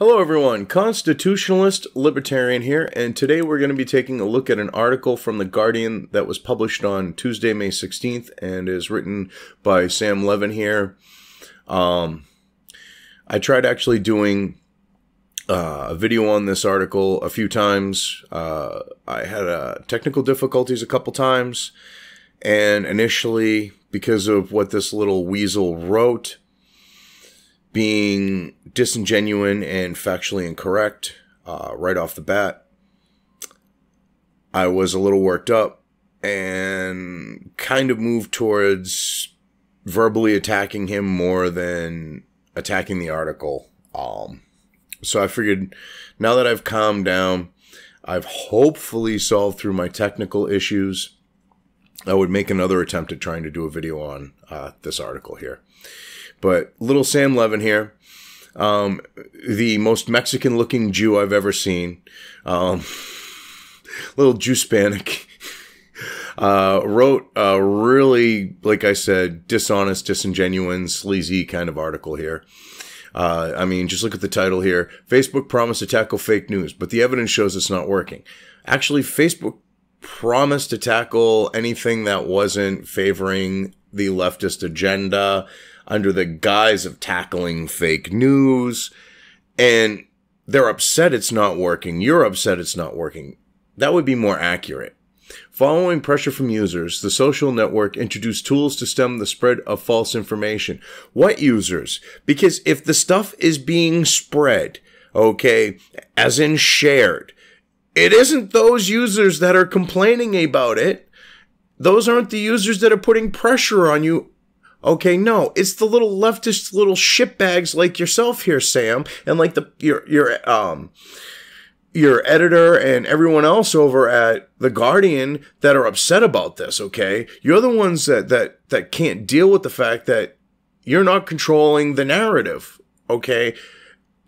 Hello everyone, Constitutionalist Libertarian here, and today we're going to be taking a look at an article from The Guardian that was published on Tuesday, May 16th, and is written by Sam Levin here. I tried actually doing a video on this article a few times. I had technical difficulties a couple times, and initially, because of what this little weasel wrote, being disingenuous and factually incorrect right off the bat, I was a little worked up and kind of moved towards verbally attacking him more than attacking the article. So I figured now that I've calmed down, I've hopefully solved through my technical issues, I would make another attempt at trying to do a video on this article here. But little Sam Levin here, the most Mexican-looking Jew I've ever seen, little Jew-Spanic, wrote a really, like I said, dishonest, disingenuous, sleazy kind of article here. I mean, just look at the title here. Facebook promised to tackle fake news, but the evidence shows it's not working. Actually, Facebook promised to tackle anything that wasn't favoring the leftist agenda under the guise of tackling fake news, and they're upset it's not working. You're upset it's not working. That would be more accurate. Following pressure from users, the social network introduced tools to stem the spread of false information. What users? Because if the stuff is being spread, okay, as in shared, it isn't those users that are complaining about it. Those aren't the users that are putting pressure on you. Okay, no, it's the little leftist little shitbags like yourself here, Sam, and like your editor and everyone else over at The Guardian that are upset about this, okay? You're the ones that can't deal with the fact that you're not controlling the narrative, okay?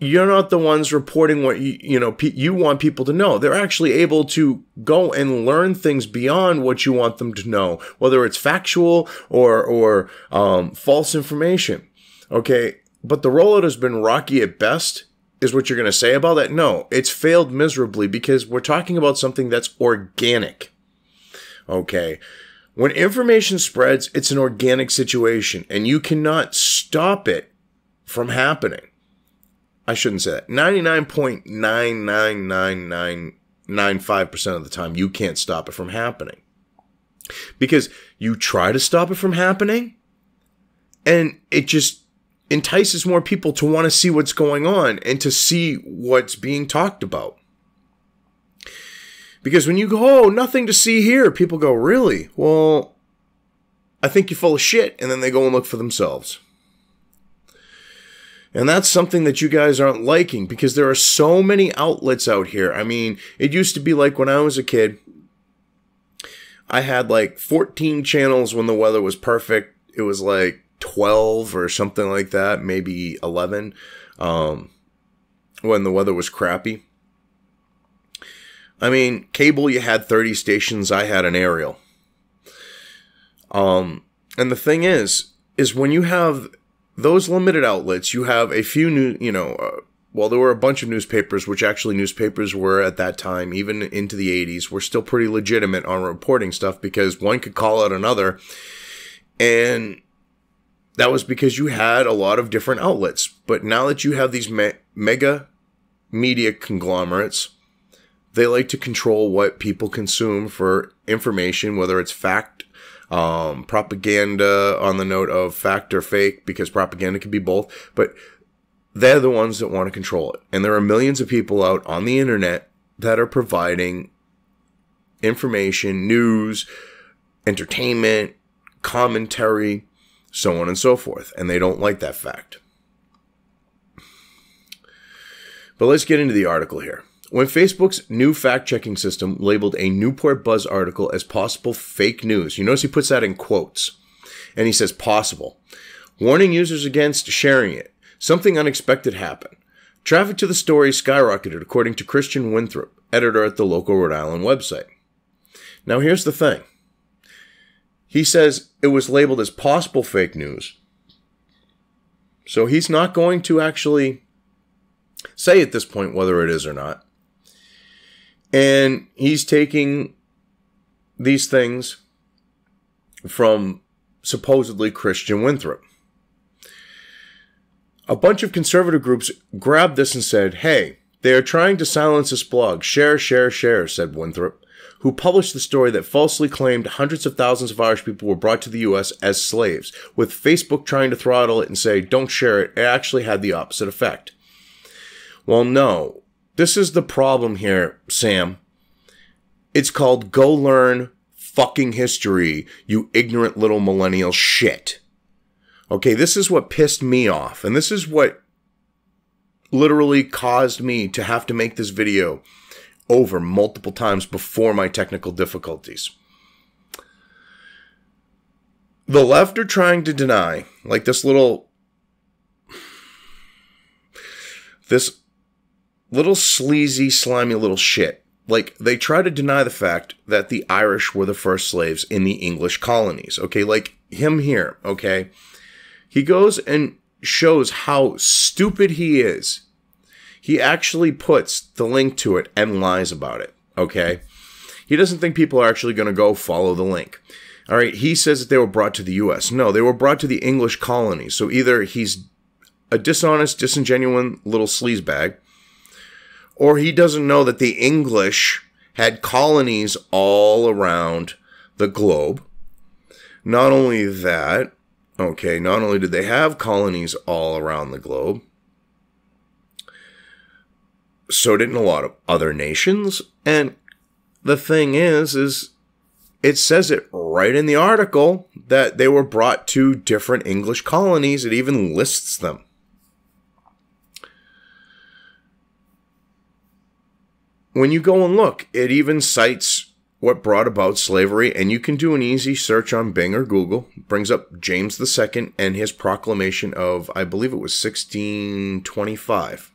You're not the ones reporting what you want people to know. They're actually able to go and learn things beyond what you want them to know, whether it's factual or false information. Okay, but the rollout has been rocky at best, is what you're going to say about that? No, it's failed miserably because we're talking about something that's organic. Okay, when information spreads, it's an organic situation, and you cannot stop it from happening. I shouldn't say that. 99.99995% of the time, you can't stop it from happening. Because you try to stop it from happening, and it just entices more people to want to see what's going on and to see what's being talked about. Because when you go, oh, nothing to see here, people go, really? Well, I think you're full of shit, and then they go and look for themselves. And that's something that you guys aren't liking because there are so many outlets out here. I mean, it used to be like when I was a kid, I had like 14 channels when the weather was perfect. It was like 12 or something like that, maybe 11 when the weather was crappy. I mean, cable, you had 30 stations. I had an aerial. And the thing is when you have those limited outlets, you have a few new, well, there were a bunch of newspapers, which actually newspapers were at that time, even into the 80s, were still pretty legitimate on reporting stuff because one could call out another. And that was because you had a lot of different outlets. But now that you have these mega media conglomerates, they like to control what people consume for information, whether it's fact, propaganda on the note of fact or fake, because propaganda can be both, but they're the ones that want to control it. And there are millions of people out on the internet that are providing information, news, entertainment, commentary, so on and so forth. And they don't like that fact. But let's get into the article here. When Facebook's new fact-checking system labeled a Newport Buzz article as possible fake news, you notice he puts that in quotes, and he says possible, warning users against sharing it. Something unexpected happened. Traffic to the story skyrocketed, according to Christian Winthrop, editor at the local Rhode Island website. Now here's the thing. He says it was labeled as possible fake news. So he's not going to actually say at this point whether it is or not. And he's taking these things from supposedly Christian Winthrop. A bunch of conservative groups grabbed this and said, hey, they are trying to silence this blog. Share, share, share, said Winthrop, who published the story that falsely claimed hundreds of thousands of Irish people were brought to the U.S. as slaves, with Facebook trying to throttle it and say, don't share it. It actually had the opposite effect. Well, no. This is the problem here, Sam. It's called Go Learn Fucking History, you ignorant little millennial shit. Okay, this is what pissed me off, and this is what literally caused me to have to make this video over multiple times before my technical difficulties. The left are trying to deny, like this little sleazy, slimy little shit. Like, they try to deny the fact that the Irish were the first slaves in the English colonies. Okay, like him here, okay? He goes and shows how stupid he is. He actually puts the link to it and lies about it, okay? He doesn't think people are actually going to go follow the link. All right, he says that they were brought to the U.S. No, they were brought to the English colonies. So either he's a dishonest, disingenuous little sleazebag, or he doesn't know that the English had colonies all around the globe. Not only that, okay, not only did they have colonies all around the globe, so didn't a lot of other nations. And the thing is it says it right in the article that they were brought to different English colonies. It even lists them. When you go and look, it even cites what brought about slavery, and you can do an easy search on Bing or Google. It brings up James II and his proclamation of, I believe it was 1625.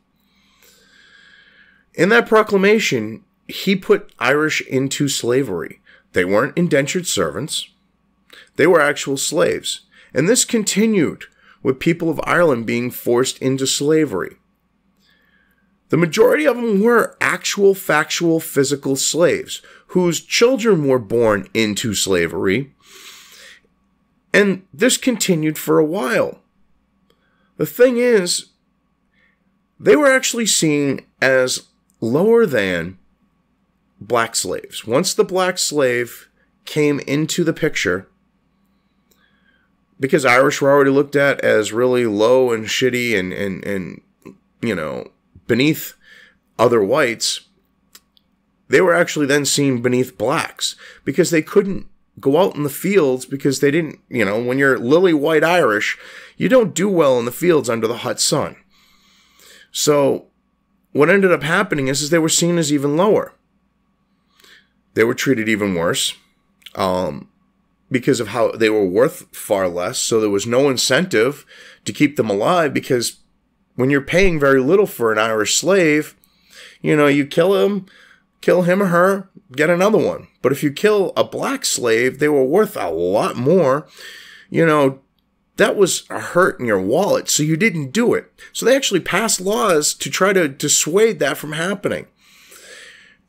In that proclamation, he put Irish into slavery. They weren't indentured servants. They were actual slaves. And this continued with people of Ireland being forced into slavery. The majority of them were actual, factual, physical slaves whose children were born into slavery. And this continued for a while. The thing is, they were actually seen as lower than black slaves. Once the black slave came into the picture, because Irish were already looked at as really low and shitty and you know, beneath other whites, they were actually then seen beneath blacks because they couldn't go out in the fields because they didn't, you know, when you're lily white Irish, you don't do well in the fields under the hot sun. So what ended up happening is they were seen as even lower. They were treated even worse because of how they were worth far less. So there was no incentive to keep them alive because when you're paying very little for an Irish slave, you know, you kill him or her, get another one. But if you kill a black slave, they were worth a lot more. You know, that was a hurt in your wallet, so you didn't do it. So they actually passed laws to try to dissuade that from happening.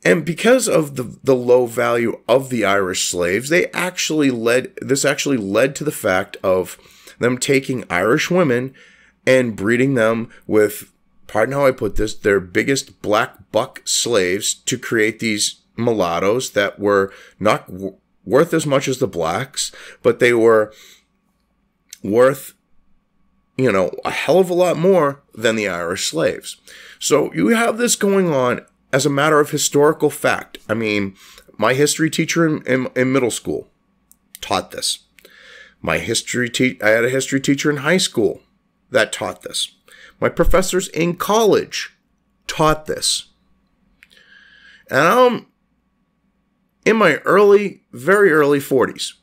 And because of the low value of the Irish slaves, this actually led to the fact of them taking Irish women and breeding them with, pardon how I put this, their biggest black buck slaves to create these mulattoes that were not worth as much as the blacks, but they were worth, you know, a hell of a lot more than the Irish slaves. So you have this going on as a matter of historical fact. I mean, my history teacher in middle school taught this. I had a history teacher in high school that taught this. My professors in college taught this. And I'm in my very early 40s.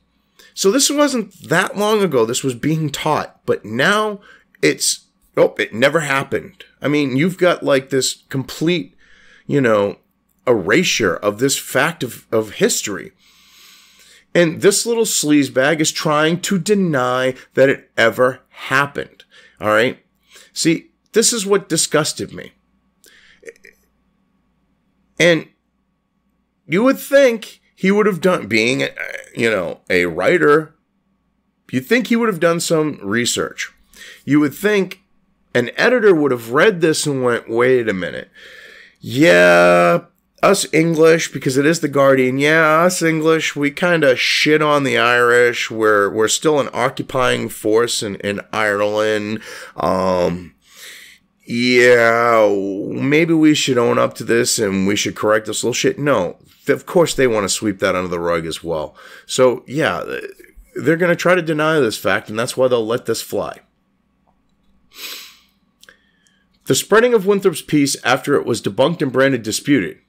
So this wasn't that long ago this was being taught, but now it never happened. I mean, you've got like this complete, you know, erasure of this fact of history. And this little sleazebag is trying to deny that it ever happened. All right? See, this is what disgusted me. And you would think he would have done, being, a writer, you'd think he would have done some research. You would think an editor would have read this and went, wait a minute. Yeah, us English, because it is The Guardian, yeah, us English, we kind of shit on the Irish. We're still an occupying force in Ireland. Yeah, maybe we should own up to this and we should correct this little shit. No, of course they want to sweep that under the rug as well. So, yeah, they're going to try to deny this fact, and that's why they'll let this fly. The spreading of Winthrop's piece after it was debunked and branded disputed.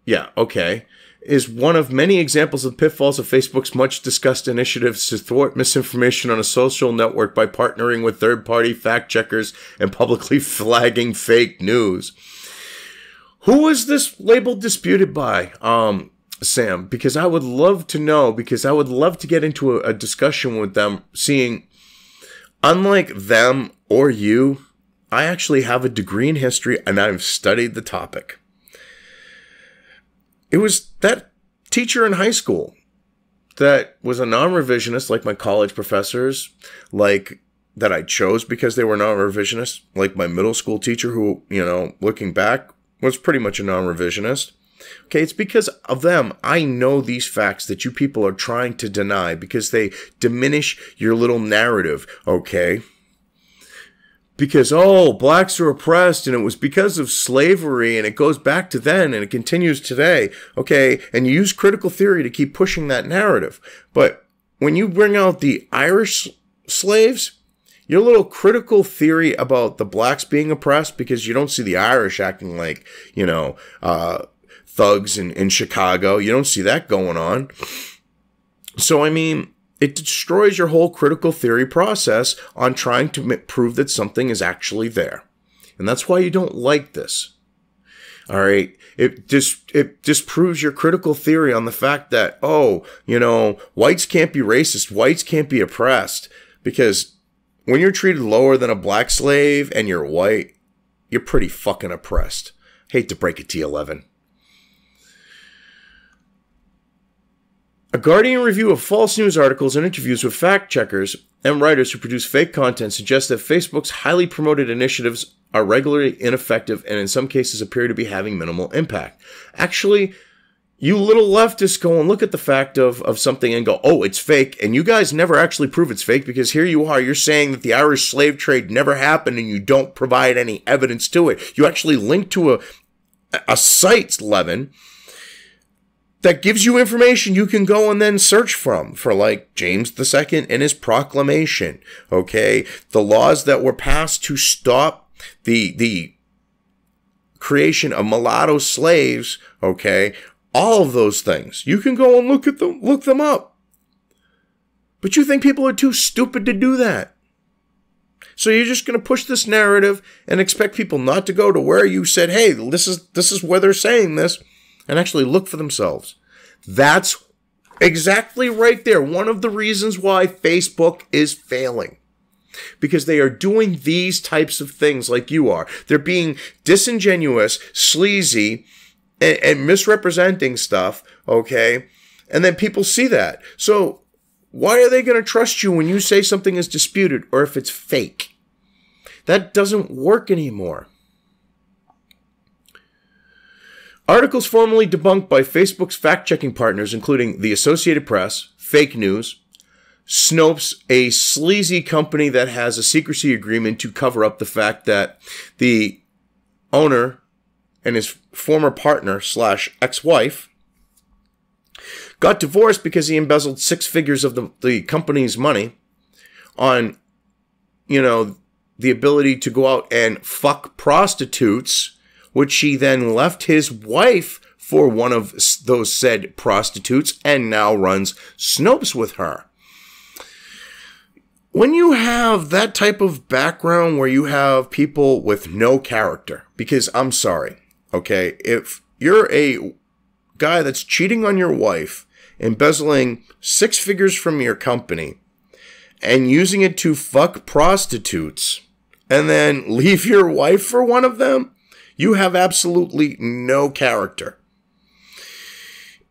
Yeah, okay. Is one of many examples of pitfalls of Facebook's much-discussed initiatives to thwart misinformation on a social network by partnering with third-party fact-checkers and publicly flagging fake news. Who was this labeled disputed by, Sam? Because I would love to know, because I would love to get into a discussion with them, seeing, unlike them or you, I actually have a degree in history and I've studied the topic. It was that teacher in high school that was a non-revisionist, like my college professors, like that I chose because they were non-revisionists, like my middle school teacher who, looking back, was pretty much a non-revisionist. Okay, it's because of them I know these facts that you people are trying to deny because they diminish your little narrative, okay? Because, blacks are oppressed, and it was because of slavery, and it goes back to then, and it continues today, okay? And you use critical theory to keep pushing that narrative. But when you bring out the Irish slaves, your little critical theory about the blacks being oppressed, because you don't see the Irish acting like, thugs in Chicago. You don't see that going on. So, it destroys your whole critical theory process on trying to prove that something is actually there. And that's why you don't like this. All right. It disproves your critical theory on the fact that, whites can't be racist. Whites can't be oppressed. Because when you're treated lower than a black slave and you're white, you're pretty fucking oppressed. Hate to break it to you, Levin. A Guardian review of false news articles and interviews with fact-checkers and writers who produce fake content suggests that Facebook's highly promoted initiatives are regularly ineffective and in some cases appear to be having minimal impact. Actually, you little leftists go and look at the fact of something and go, it's fake, and you guys never actually prove it's fake because here you are, you're saying that the Irish slave trade never happened and you don't provide any evidence to it. You actually link to a site, Levin, that gives you information you can go and then search from for like James II and his proclamation, okay? The laws that were passed to stop the creation of mulatto slaves, okay? All of those things. You can go and look them up. But you think people are too stupid to do that. So you're just going to push this narrative and expect people not to go to where you said, hey, this is where they're saying this, and actually look for themselves. That's exactly right there. One of the reasons why Facebook is failing. Because they are doing these types of things like you are. They're being disingenuous, sleazy, and misrepresenting stuff, okay? And then people see that. So why are they going to trust you when you say something is disputed or if it's fake? That doesn't work anymore. Articles formerly debunked by Facebook's fact-checking partners, including the Associated Press, Fake News, Snopes, a sleazy company that has a secrecy agreement to cover up the fact that the owner and his former partner / ex-wife got divorced because he embezzled 6 figures of the company's money on, the ability to go out and fuck prostitutes, which he then left his wife for one of those said prostitutes and now runs Snopes with her. When you have that type of background where you have people with no character, because I'm sorry, okay, if you're a guy that's cheating on your wife, embezzling 6 figures from your company, and using it to fuck prostitutes, and then leave your wife for one of them, you have absolutely no character.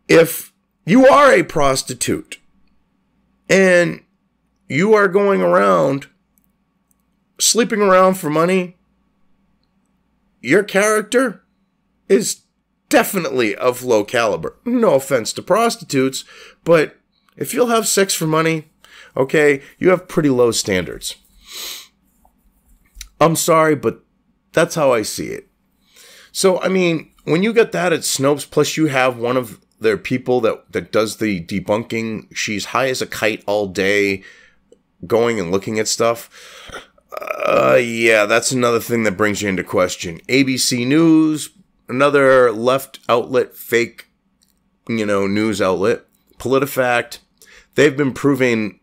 if you are a prostitute and you are going around sleeping around for money, your character is definitely of low caliber. No offense to prostitutes, but if you'll have sex for money, okay, you have pretty low standards. I'm sorry, but that's how I see it. So, I mean, when you get that at Snopes, plus you have one of their people that does the debunking, she's high as a kite all day, going and looking at stuff. Yeah, that's another thing that brings you into question. ABC News, another left outlet, fake, news outlet. PolitiFact, they've been proven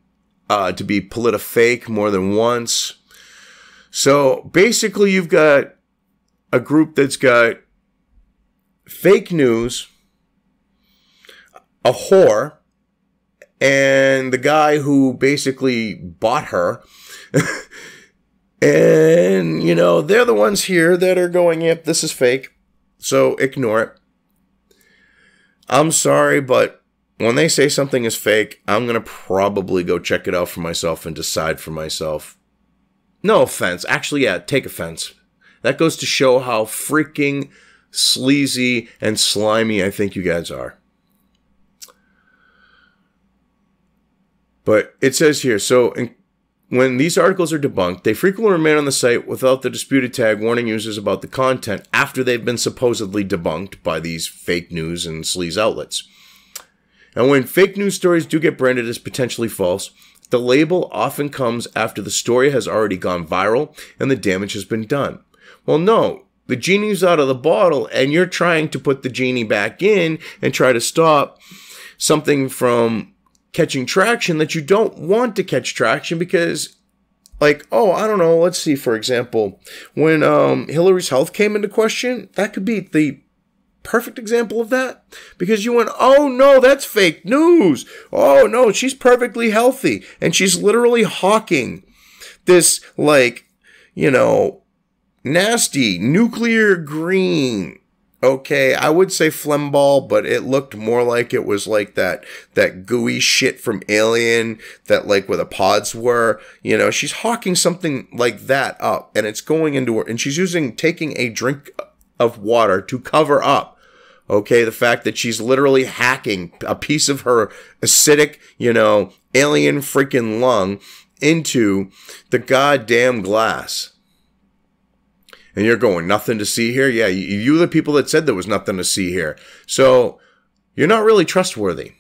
to be PolitiFake more than once. So basically you've got a group that's got fake news, a whore, and the guy who basically bought her. And, they're the ones here that are going, yep, this is fake, so ignore it. I'm sorry, but when they say something is fake, I'm going to probably go check it out for myself and decide for myself. No offense. Actually, yeah, take offense. That goes to show how freaking sleazy and slimy I think you guys are. But it says here, when these articles are debunked, they frequently remain on the site without the disputed tag warning users about the content after they've been supposedly debunked by these fake news and sleaze outlets. And when fake news stories do get branded as potentially false, the label often comes after the story has already gone viral and the damage has been done. Well, no, the genie's out of the bottle and you're trying to put the genie back in and try to stop something from catching traction that you don't want to catch traction because, I don't know, let's see, for example, when Hillary's health came into question, that could be the perfect example of that. Because you went, oh no, that's fake news. Oh no, she's perfectly healthy. And she's literally hawking this, nasty nuclear green. Okay, I would say Flemball, but it looked more like it was like that gooey shit from Alien that where the pods were. She's hawking something like that up and it's going into her and she's taking a drink of water to cover up. Okay, the fact that she's literally hacking a piece of her acidic, alien freaking lung into the goddamn glass. And you're going, nothing to see here? Yeah, you the people that said there was nothing to see here. So, you're not really trustworthy.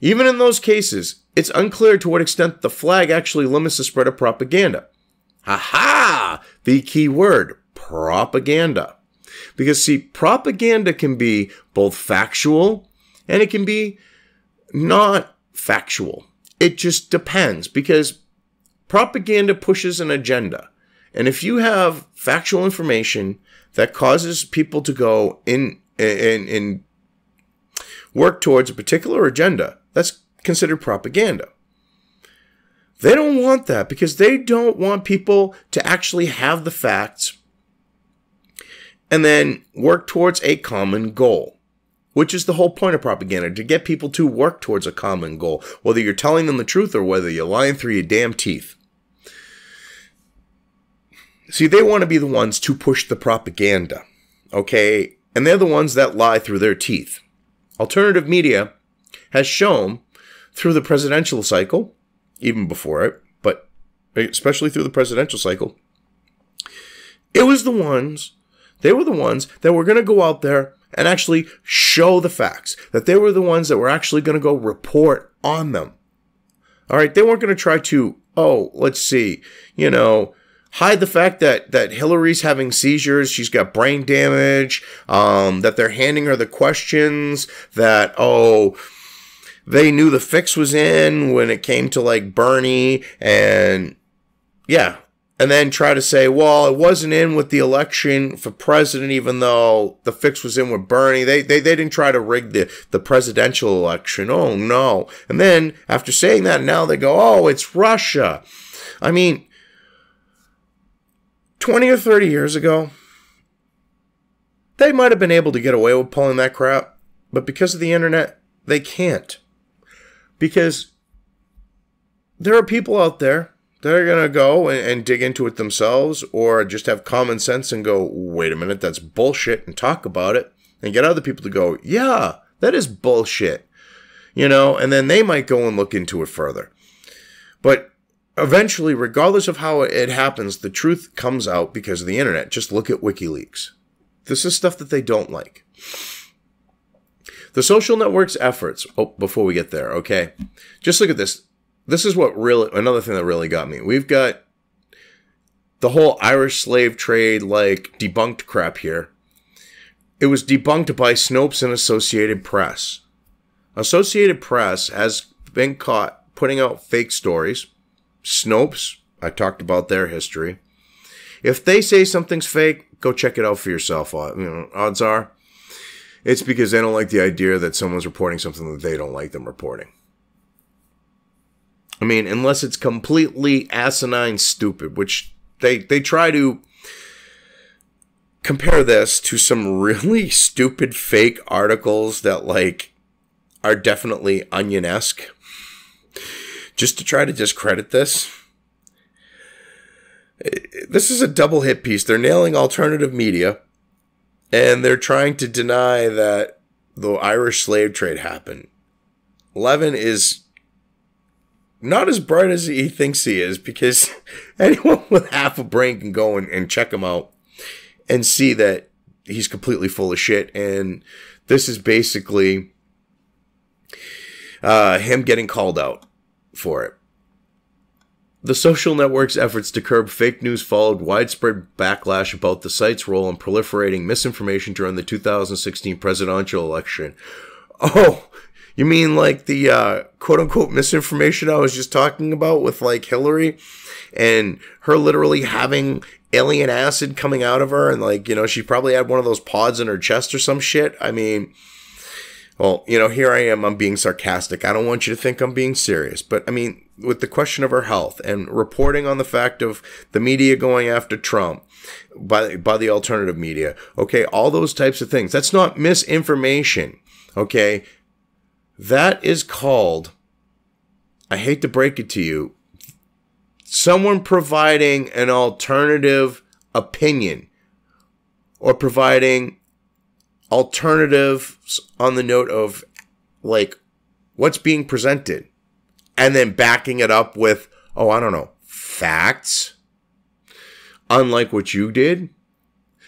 Even in those cases, it's unclear to what extent the flag actually limits the spread of propaganda. Ha-ha! The key word, propaganda. Because, see, propaganda can be both factual and it can be not factual. It just depends because propaganda pushes an agenda. And if you have factual information that causes people to go in work towards a particular agenda, that's considered propaganda. They don't want that because they don't want people to actually have the facts and then work towards a common goal, which is the whole point of propaganda, to get people to work towards a common goal, whether you're telling them the truth or whether you're lying through your damn teeth. See, they want to be the ones to push the propaganda, okay? And they're the ones that lie through their teeth. Alternative media has shown through the presidential cycle, even before it, but especially through the presidential cycle, they were the ones that were going to go out there and actually show the facts, that they were the ones that were actually going to go report on them. All right, they weren't going to try to, hide the fact that Hillary's having seizures, she's got brain damage, that they're handing her the questions, that, they knew the fix was in when it came to Bernie, and yeah. And then try to say, well, it wasn't in with the election for president, even though the fix was in with Bernie. They didn't try to rig the presidential election. Oh, no. And then after saying that, now they go, oh, it's Russia. I mean, 20 or 30 years ago, they might have been able to get away with pulling that crap. But because of the internet, they can't. Because there are people out there that are going to go and dig into it themselves, or just have common sense and go, wait a minute, that's bullshit, and talk about it, and get other people to go, yeah, that is bullshit. You know, and then they might go and look into it further. But eventually, regardless of how it happens, the truth comes out because of the internet. Just look at WikiLeaks. This is stuff that they don't like. The social network's efforts. Oh, before we get there, okay. Just look at this. This is what really, another thing that really got me. We've got the whole Irish slave trade, like, debunked crap here. It was debunked by Snopes and Associated Press. Associated Press has been caught putting out fake stories. Snopes, I talked about their history. If they say something's fake, go check it out for yourself. You know, odds are it's because they don't like the idea that someone's reporting something that they don't like them reporting. I mean, unless it's completely asinine stupid, which they try to compare this to some really stupid fake articles that, like, are definitely Onion-esque, just to try to discredit this. This is a double hit piece. They're nailing alternative media, and they're trying to deny that the Irish slave trade happened. Levin is not as bright as he thinks he is, because anyone with half a brain can go and check him out and see that he's completely full of shit. And this is basically him getting called out for it. The social network's efforts to curb fake news followed widespread backlash about the site's role in proliferating misinformation during the 2016 presidential election. Oh, you mean like the quote-unquote misinformation I was just talking about with, like, Hillary and her literally having alien acid coming out of her, and, like, you know, she probably had one of those pods in her chest or some shit? I mean, well, you know, here I am, I'm being sarcastic. I don't want you to think I'm being serious, but I mean, with the question of her health and reporting on the fact of the media going after Trump by the alternative media, okay, all those types of things, that's not misinformation, okay? That is called, I hate to break it to you, someone providing an alternative opinion or providing alternatives on the note of, like, what's being presented, and then backing it up with, oh, I don't know, facts. Unlike what you did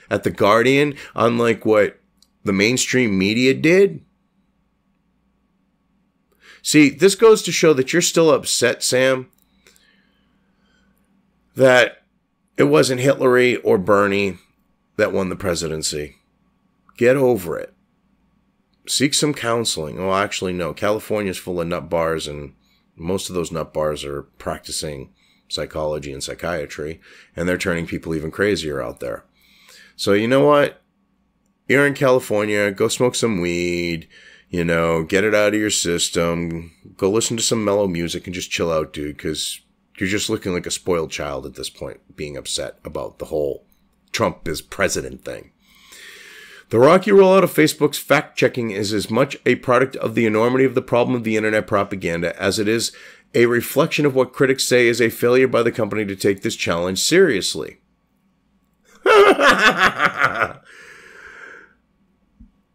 at The Guardian, unlike what the mainstream media did. See, this goes to show that you're still upset, Sam, that it wasn't Hillary or Bernie that won the presidency. Get over it. Seek some counseling. Well, actually, no. California's full of nut bars, and most of those nut bars are practicing psychology and psychiatry, and they're turning people even crazier out there. So, you know what? You're in California. Go smoke some weed. You know, get it out of your system. Go listen to some mellow music and just chill out, dude, because you're just looking like a spoiled child at this point, being upset about the whole Trump is president thing. The rocky rollout of Facebook's fact-checking is as much a product of the enormity of the problem of the internet propaganda as it is a reflection of what critics say is a failure by the company to take this challenge seriously.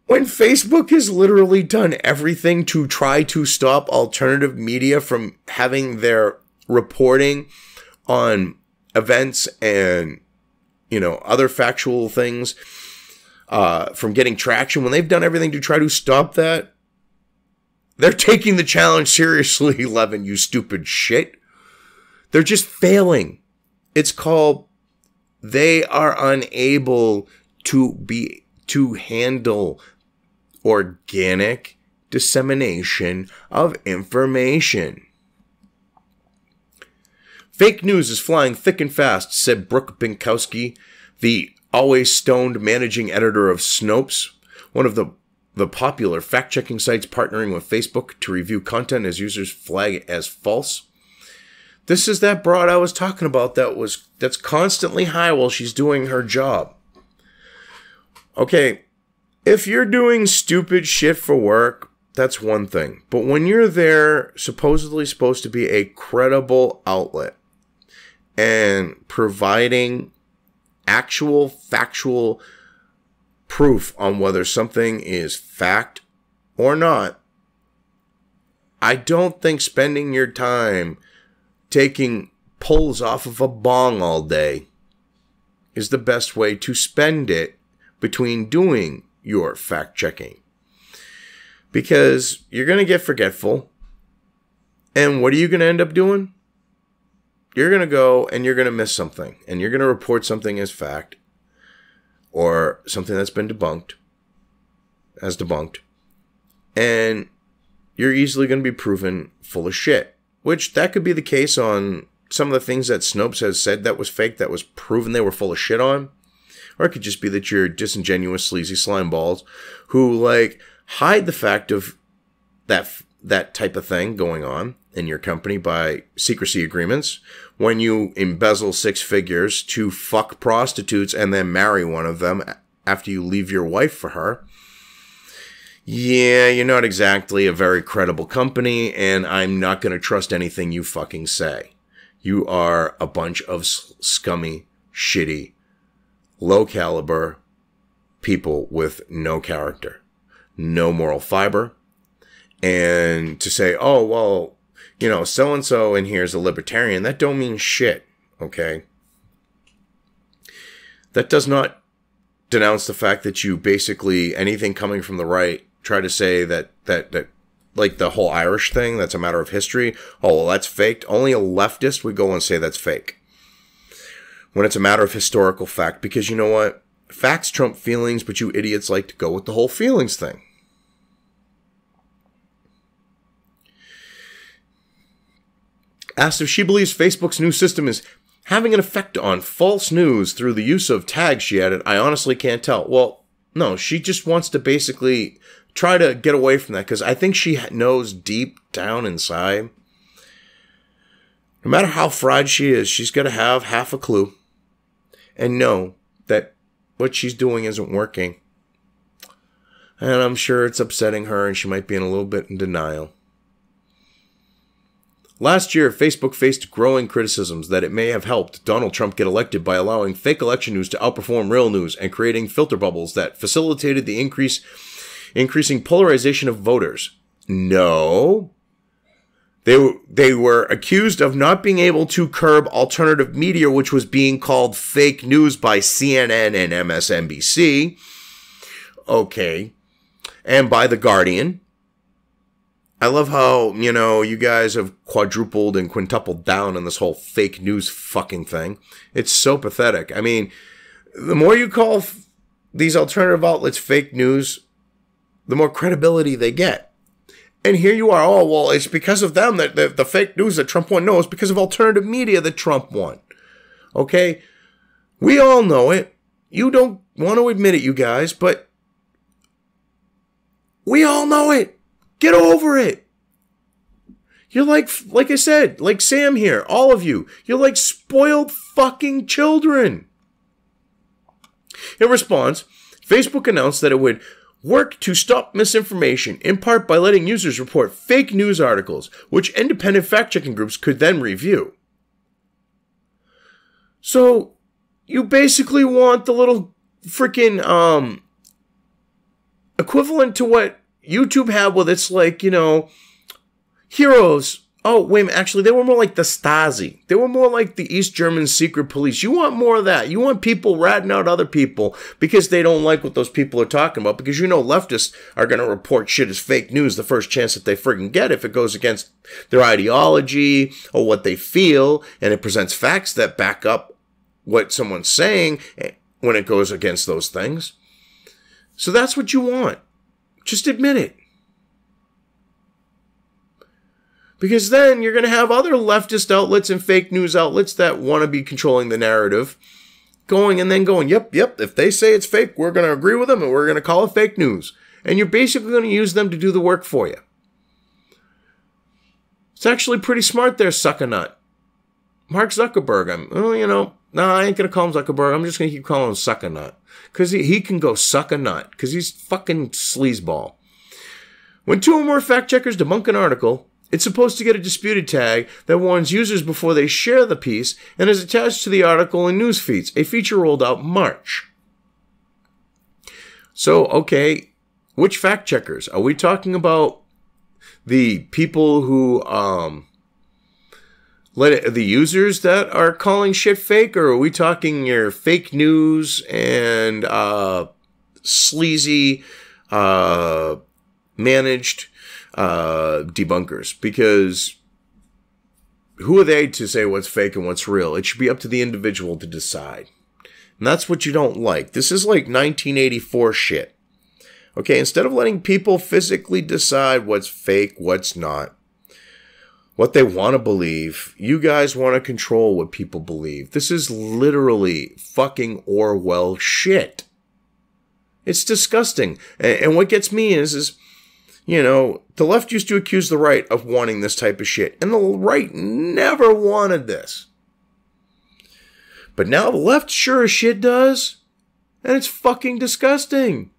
When Facebook has literally done everything to try to stop alternative media from having their reporting on events and, you know, other factual things from getting traction, when they've done everything to try to stop that, they're taking the challenge seriously, Levin, you stupid shit. They're just failing. It's called they are unable to handle organic dissemination of information. Fake news is flying thick and fast, said Brooke Binkowski, the always stoned managing editor of Snopes, one of the popular fact-checking sites partnering with Facebook to review content as users flag it as false. This is that broad I was talking about that's constantly high while she's doing her job. Okay, If you're doing stupid shit for work, that's one thing. But when you're there, supposedly supposed to be a credible outlet and providing actual factual proof on whether something is fact or not, I don't think spending your time taking pulls off of a bong all day is the best way to spend it between doing your fact checking. Because you're going to get forgetful. And what are you going to end up doing? You're going to go and you're going to miss something. And you're going to report something as fact. Or something that's been debunked. As debunked. And you're easily going to be proven full of shit. Which that could be the case on some of the things that Snopes has said that was fake, that was proven they were full of shit on. Or it could just be that you're disingenuous, sleazy slime balls who, like, hide the fact of that type of thing going on in your company by secrecy agreements when you embezzle 6 figures to fuck prostitutes and then marry one of them after you leave your wife for her. Yeah, you're not exactly a very credible company, and I'm not going to trust anything you fucking say. You are a bunch of scummy, shitty, low-caliber people with no character, no moral fiber. And to say, oh, well, you know, so-and-so in here is a libertarian, that don't mean shit, okay? That does not denounce the fact that you basically, anything coming from the right, try to say that like the whole Irish thing, that's a matter of history. Oh, well, that's faked. Only a leftist would go and say that's fake. When it's a matter of historical fact, because you know what? Facts trump feelings, but you idiots like to go with the whole feelings thing. Asked if she believes Facebook's new system is having an effect on false news through the use of tags, she added, I honestly can't tell. Well, no, she just wants to basically try to get away from that, because I think she knows deep down inside, no matter how fried she is, she's got to have half a clue and know that what she's doing isn't working. And I'm sure it's upsetting her, and she might be in a little bit in denial. Last year, Facebook faced growing criticisms that it may have helped Donald Trump get elected by allowing fake election news to outperform real news and creating filter bubbles that facilitated the increasing polarization of voters. No. They were accused of not being able to curb alternative media, which was being called fake news by CNN and MSNBC. Okay. And by The Guardian. I love how, you know, you guys have quadrupled and quintupled down on this whole fake news fucking thing. It's so pathetic. I mean, the more you call these alternative outlets fake news, the more credibility they get. And here you are, oh, well, it's because of them that the fake news that Trump won. No, it's because of alternative media that Trump won. Okay? We all know it. You don't want to admit it, you guys, but we all know it. Get over it. You're like I said, like Sam here, all of you, you're like spoiled fucking children. In response, Facebook announced that it would work to stop misinformation, in part by letting users report fake news articles, which independent fact-checking groups could then review. So, you basically want the little freaking equivalent to what YouTube had with its, like, you know, heroes. Oh, wait a minute. Actually, they were more like the Stasi. They were more like the East German secret police. You want more of that. You want people ratting out other people because they don't like what those people are talking about, because you know leftists are going to report shit as fake news the first chance that they friggin' get if it goes against their ideology or what they feel, and it presents facts that back up what someone's saying when it goes against those things. So that's what you want. Just admit it. Because then you're going to have other leftist outlets and fake news outlets that want to be controlling the narrative going, yep, if they say it's fake, we're going to agree with them and we're going to call it fake news. And you're basically going to use them to do the work for you. It's actually pretty smart there, suck a nut. Mark Zuckerberg, you know, Nah, I ain't going to call him Zuckerberg. I'm just going to keep calling him Suck a Nut. Because he can go suck a nut. Because he's fucking sleazeball. When 2 or more fact checkers debunk an article, it's supposed to get a disputed tag that warns users before they share the piece and is attached to the article in news feeds, a feature rolled out March. So, okay, which fact checkers? Are we talking about the people who, the users that are calling shit fake, or are we talking your fake news and sleazy, managed debunkers? Because who are they to say what's fake and what's real? It should be up to the individual to decide. And that's what you don't like. This is like 1984 shit. Okay, instead of letting people physically decide what's fake, what's not, what they want to believe, you guys want to control what people believe. This is literally fucking Orwell shit. It's disgusting. And what gets me is, you know, the left used to accuse the right of wanting this type of shit. And the right never wanted this. But now the left sure as shit does. And it's fucking disgusting.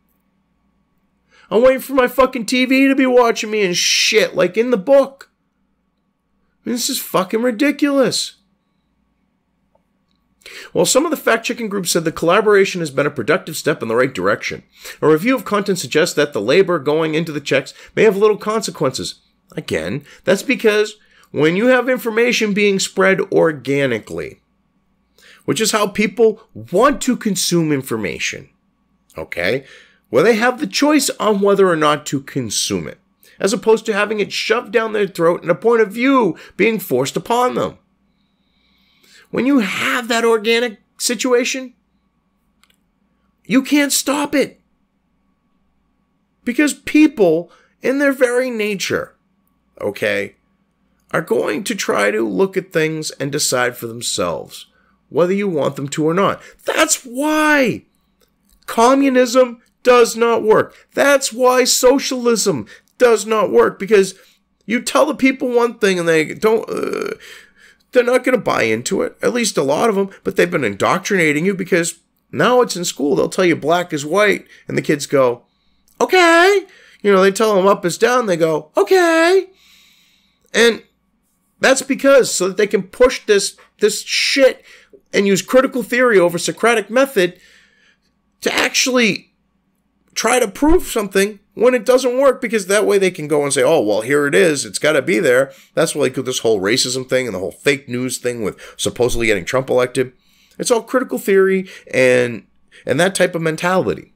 I'm waiting for my fucking TV to be watching me and shit, like in the book. This is fucking ridiculous. Well, some of the fact-checking groups said the collaboration has been a productive step in the right direction. A review of content suggests that the labor going into the checks may have little consequences. Again, that's because when you have information being spread organically, which is how people want to consume information, okay, where they have the choice on whether or not to consume it, as opposed to having it shoved down their throat and a point of view being forced upon them. When you have that organic situation, you can't stop it. Because people, in their very nature, okay, are going to try to look at things and decide for themselves whether you want them to or not. That's why communism does not work. That's why socialism does not work, because you tell the people one thing and they don't, they're not going to buy into it, at least a lot of them, but they've been indoctrinating you because now it's in school. They'll tell you black is white and the kids go, okay. You know, they tell them up is down. They go, okay. And that's because so that they can push this shit and use critical theory over Socratic method to actually try to prove something when it doesn't work, because that way they can go and say, oh, well, here it is. It's got to be there. That's why this whole racism thing and the whole fake news thing with supposedly getting Trump elected. It's all critical theory and that type of mentality.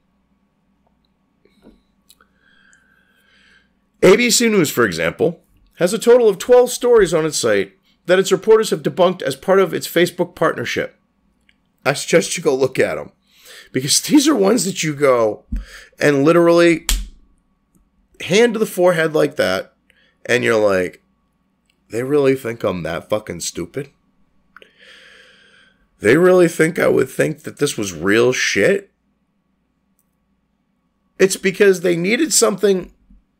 ABC News, for example, has a total of 12 stories on its site that its reporters have debunked as part of its Facebook partnership. I suggest you go look at them, because these are ones that you go and literally hand to the forehead like that, and you're like, they really think I'm that fucking stupid? They really think I would think that this was real shit? It's because they needed something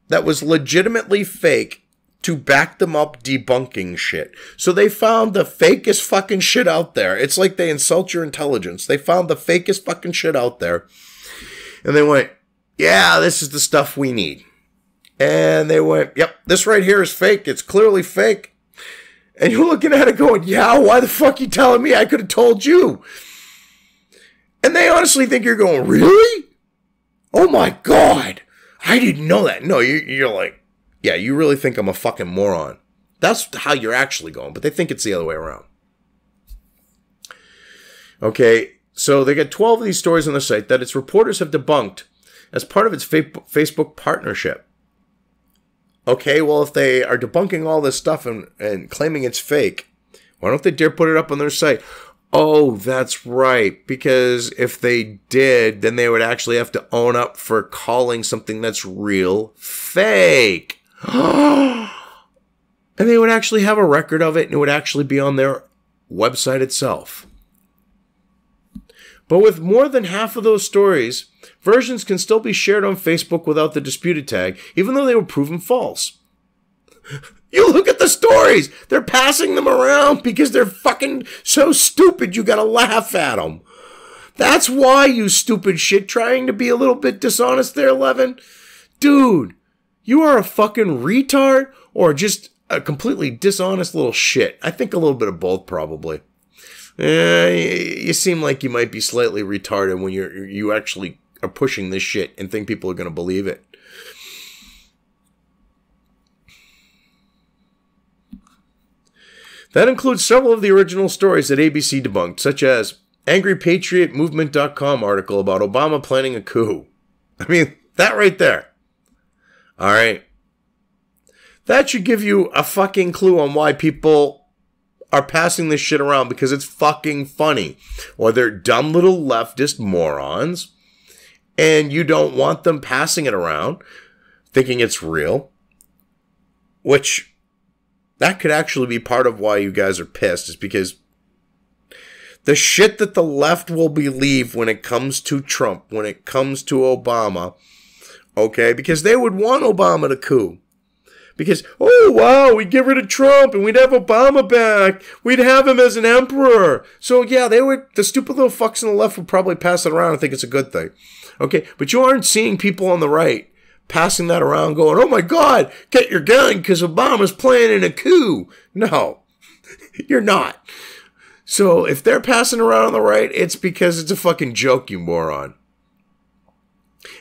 that was legitimately fake to back them up debunking shit. So they found the fakest fucking shit out there. It's like they insult your intelligence. They found the fakest fucking shit out there. And they went, yeah, this is the stuff we need. And they went, yep, this right here is fake. It's clearly fake. And you're looking at it going, yeah, why the fuck you telling me? I could have told you. And they honestly think you're going, really? Oh my God. I didn't know that. No, you're like, yeah, you really think I'm a fucking moron. That's how you're actually going, but they think it's the other way around. Okay, so they got 12 of these stories on the site that its reporters have debunked as part of its Facebook partnership. Okay, well, if they are debunking all this stuff and claiming it's fake, why don't they dare put it up on their site? Oh, that's right, because if they did, then they would actually have to own up for calling something that's real fake. And they would actually have a record of it, and it would actually be on their website itself. But with more than half of those stories, versions can still be shared on Facebook without the disputed tag, even though they were proven false. You look at the stories. They're passing them around because they're fucking so stupid you gotta laugh at them. That's why, you stupid shit, trying to be a little bit dishonest there, Levin. Dude, you are a fucking retard or just a completely dishonest little shit. I think a little bit of both, probably. You seem like you might be slightly retarded when you actually are pushing this shit and think people are going to believe it. That includes several of the original stories that ABC debunked, such as AngryPatriotMovement.com article about Obama planning a coup. I mean, that right there. All right. That should give you a fucking clue on why people are passing this shit around, because it's fucking funny. Or they're dumb little leftist morons, and you don't want them passing it around thinking it's real. Which, that could actually be part of why you guys are pissed, is because the shit that the left will believe when it comes to Trump, when it comes to Obama, okay, because they would want Obama to coup. Because, oh, wow, we'd get rid of Trump and we'd have Obama back. We'd have him as an emperor. So, yeah, the stupid little fucks on the left would probably pass it around and think it's a good thing. Okay, but you aren't seeing people on the right passing that around going, oh, my God, get your gun because Obama's planning a coup. No, you're not. So, if they're passing around on the right, it's because it's a fucking joke, you moron.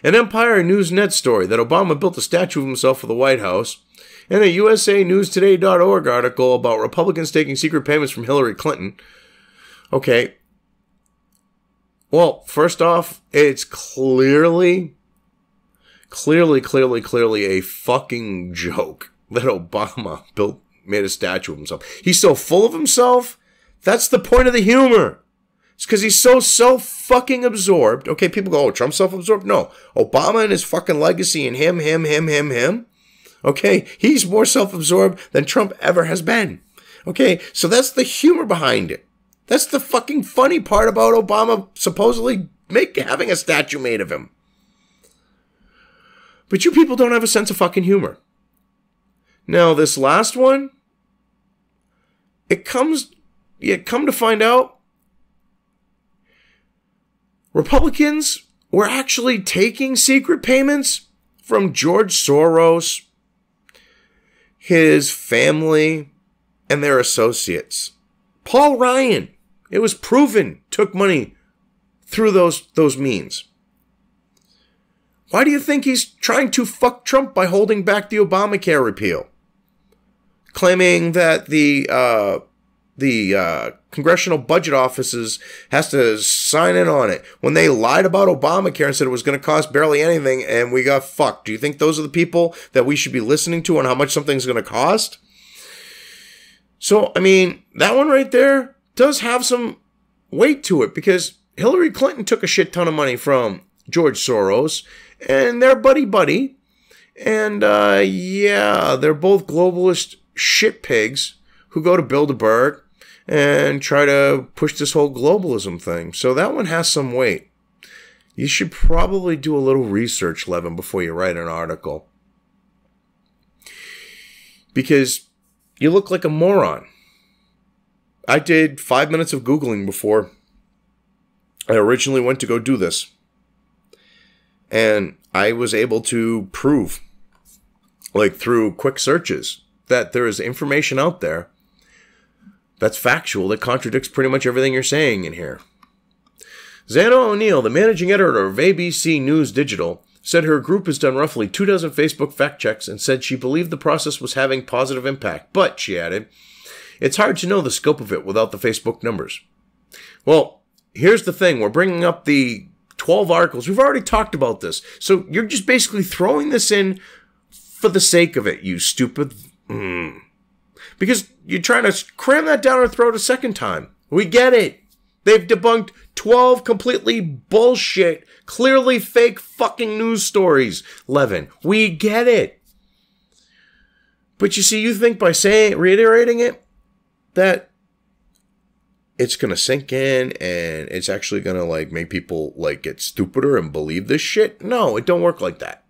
An Empire News Net story that Obama built a statue of himself for the White House, and a USANewsToday.org article about Republicans taking secret payments from Hillary Clinton. Okay. Well, first off, it's clearly a fucking joke that Obama made a statue of himself. He's so full of himself. That's the point of the humor. It's because he's so self-fucking absorbed. Okay, people go, oh, Trump's self-absorbed? No. Obama and his fucking legacy and him. Okay, he's more self-absorbed than Trump ever has been. Okay, so that's the humor behind it. That's the fucking funny part about Obama supposedly having a statue made of him. But you people don't have a sense of fucking humor. Now, this last one, come to find out, Republicans were actually taking secret payments from George Soros, his family, and their associates. Paul Ryan, it was proven, took money through those means. Why do you think he's trying to fuck Trump by holding back the Obamacare repeal? Claiming that the congressional budget offices has to sign in on it when they lied about Obamacare and said it was going to cost barely anything and we got fucked. Do you think those are the people that we should be listening to on how much something's going to cost? So, I mean, that one right there does have some weight to it because Hillary Clinton took a shit ton of money from George Soros and their buddy. And, they're both globalist shit pigs who go to Bilderberg and try to push this whole globalism thing. So that one has some weight. You should probably do a little research, Levin, before you write an article. Because you look like a moron. I did 5 minutes of Googling before I originally went to go do this. And I was able to prove, through quick searches, that there is information out there that's factual, that contradicts pretty much everything you're saying in here. Xana O'Neill, the managing editor of ABC News Digital, said her group has done roughly 24 Facebook fact checks and said she believed the process was having positive impact. But, she added, it's hard to know the scope of it without the Facebook numbers. Well, here's the thing. We're bringing up the 12 articles. We've already talked about this. So you're just basically throwing this in for the sake of it, you stupid... Because you're trying to cram that down our throat a second time. We get it. They've debunked 12 completely bullshit, clearly fake fucking news stories, Levin. We get it. But you see, you think by reiterating it, that it's going to sink in and it's actually going to make people get stupider and believe this shit? No, it don't work like that.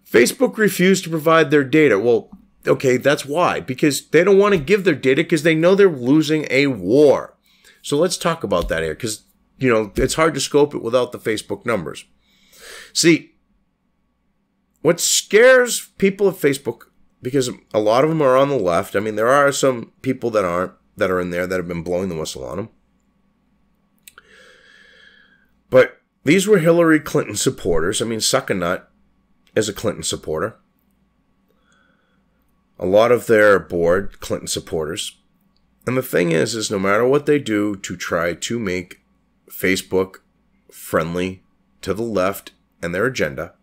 Facebook refused to provide their data. Well, Okay, that's why. Because they don't want to give their data because they know they're losing a war. So let's talk about that here because, it's hard to scope it without the Facebook numbers. See, what scares people at Facebook, because a lot of them are on the left. I mean, there are some people that are in there that have been blowing the whistle on them. But these were Hillary Clinton supporters. I mean, Suck a Nut is a Clinton supporter. A lot of their board, Clinton supporters. And the thing is no matter what they do to try to make Facebook friendly to the left and their agenda,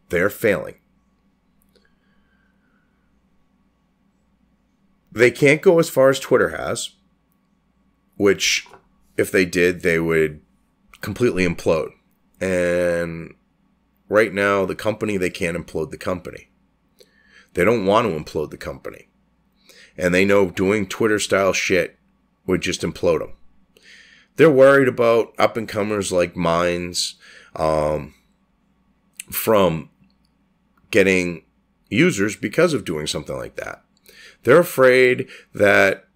they're failing. They can't go as far as Twitter has, which if they did, they would completely implode. And right now, the company, they can't implode the company. They don't want to implode the company. And they know doing Twitter-style shit would just implode them. They're worried about up-and-comers like Minds from getting users because of doing something like that. They're afraid that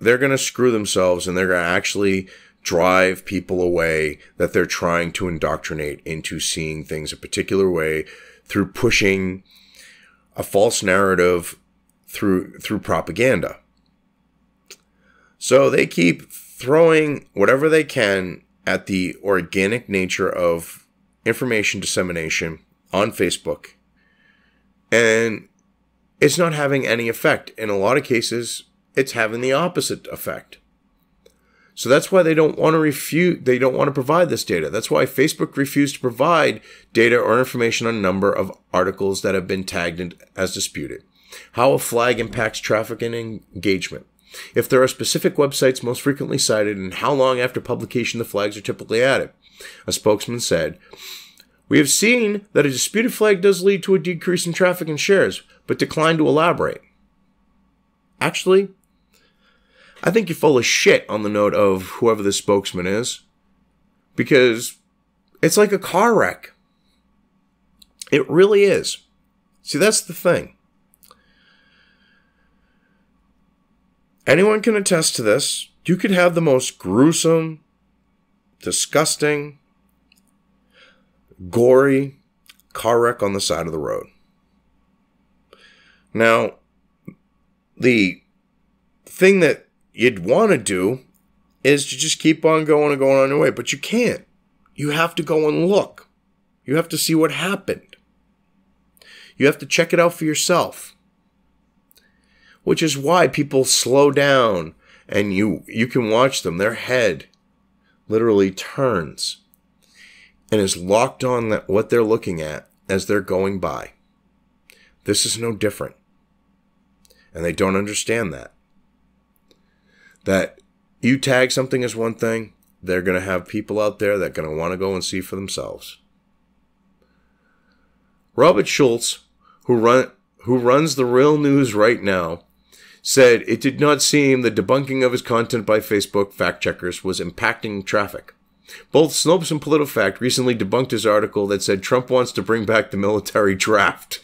they're going to screw themselves and they're going to actually drive people away that they're trying to indoctrinate into seeing things a particular way through pushing a false narrative through propaganda. So they keep throwing whatever they can at the organic nature of information dissemination on Facebook. And it's not having any effect. In a lot of cases, it's having the opposite effect. So that's why they don't want to provide this data. That's why Facebook refused to provide data or information on a number of articles that have been tagged as disputed. How a flag impacts traffic and engagement. If there are specific websites most frequently cited and how long after publication the flags are typically added. A spokesman said, "We have seen that a disputed flag does lead to a decrease in traffic and shares, but declined to elaborate." Actually, I think you're full of shit on the note of whoever the spokesman is. Because it's like a car wreck. It really is. See, that's the thing. Anyone can attest to this. You could have the most gruesome, disgusting, gory car wreck on the side of the road. Now, the thing that you'd want to do is to just keep on going and going on your way. But you can't. You have to go and look. You have to see what happened. You have to check it out for yourself. Which is why people slow down and you can watch them. Their head literally turns and is locked on what they're looking at as they're going by. This is no different. And they don't understand that. That you tag something as one thing, they're going to have people out there that are going to want to go and see for themselves. Robert Schultz, who runs The Real News right now, said it did not seem the debunking of his content by Facebook fact-checkers was impacting traffic. Both Snopes and PolitiFact recently debunked his article that said Trump wants to bring back the military draft.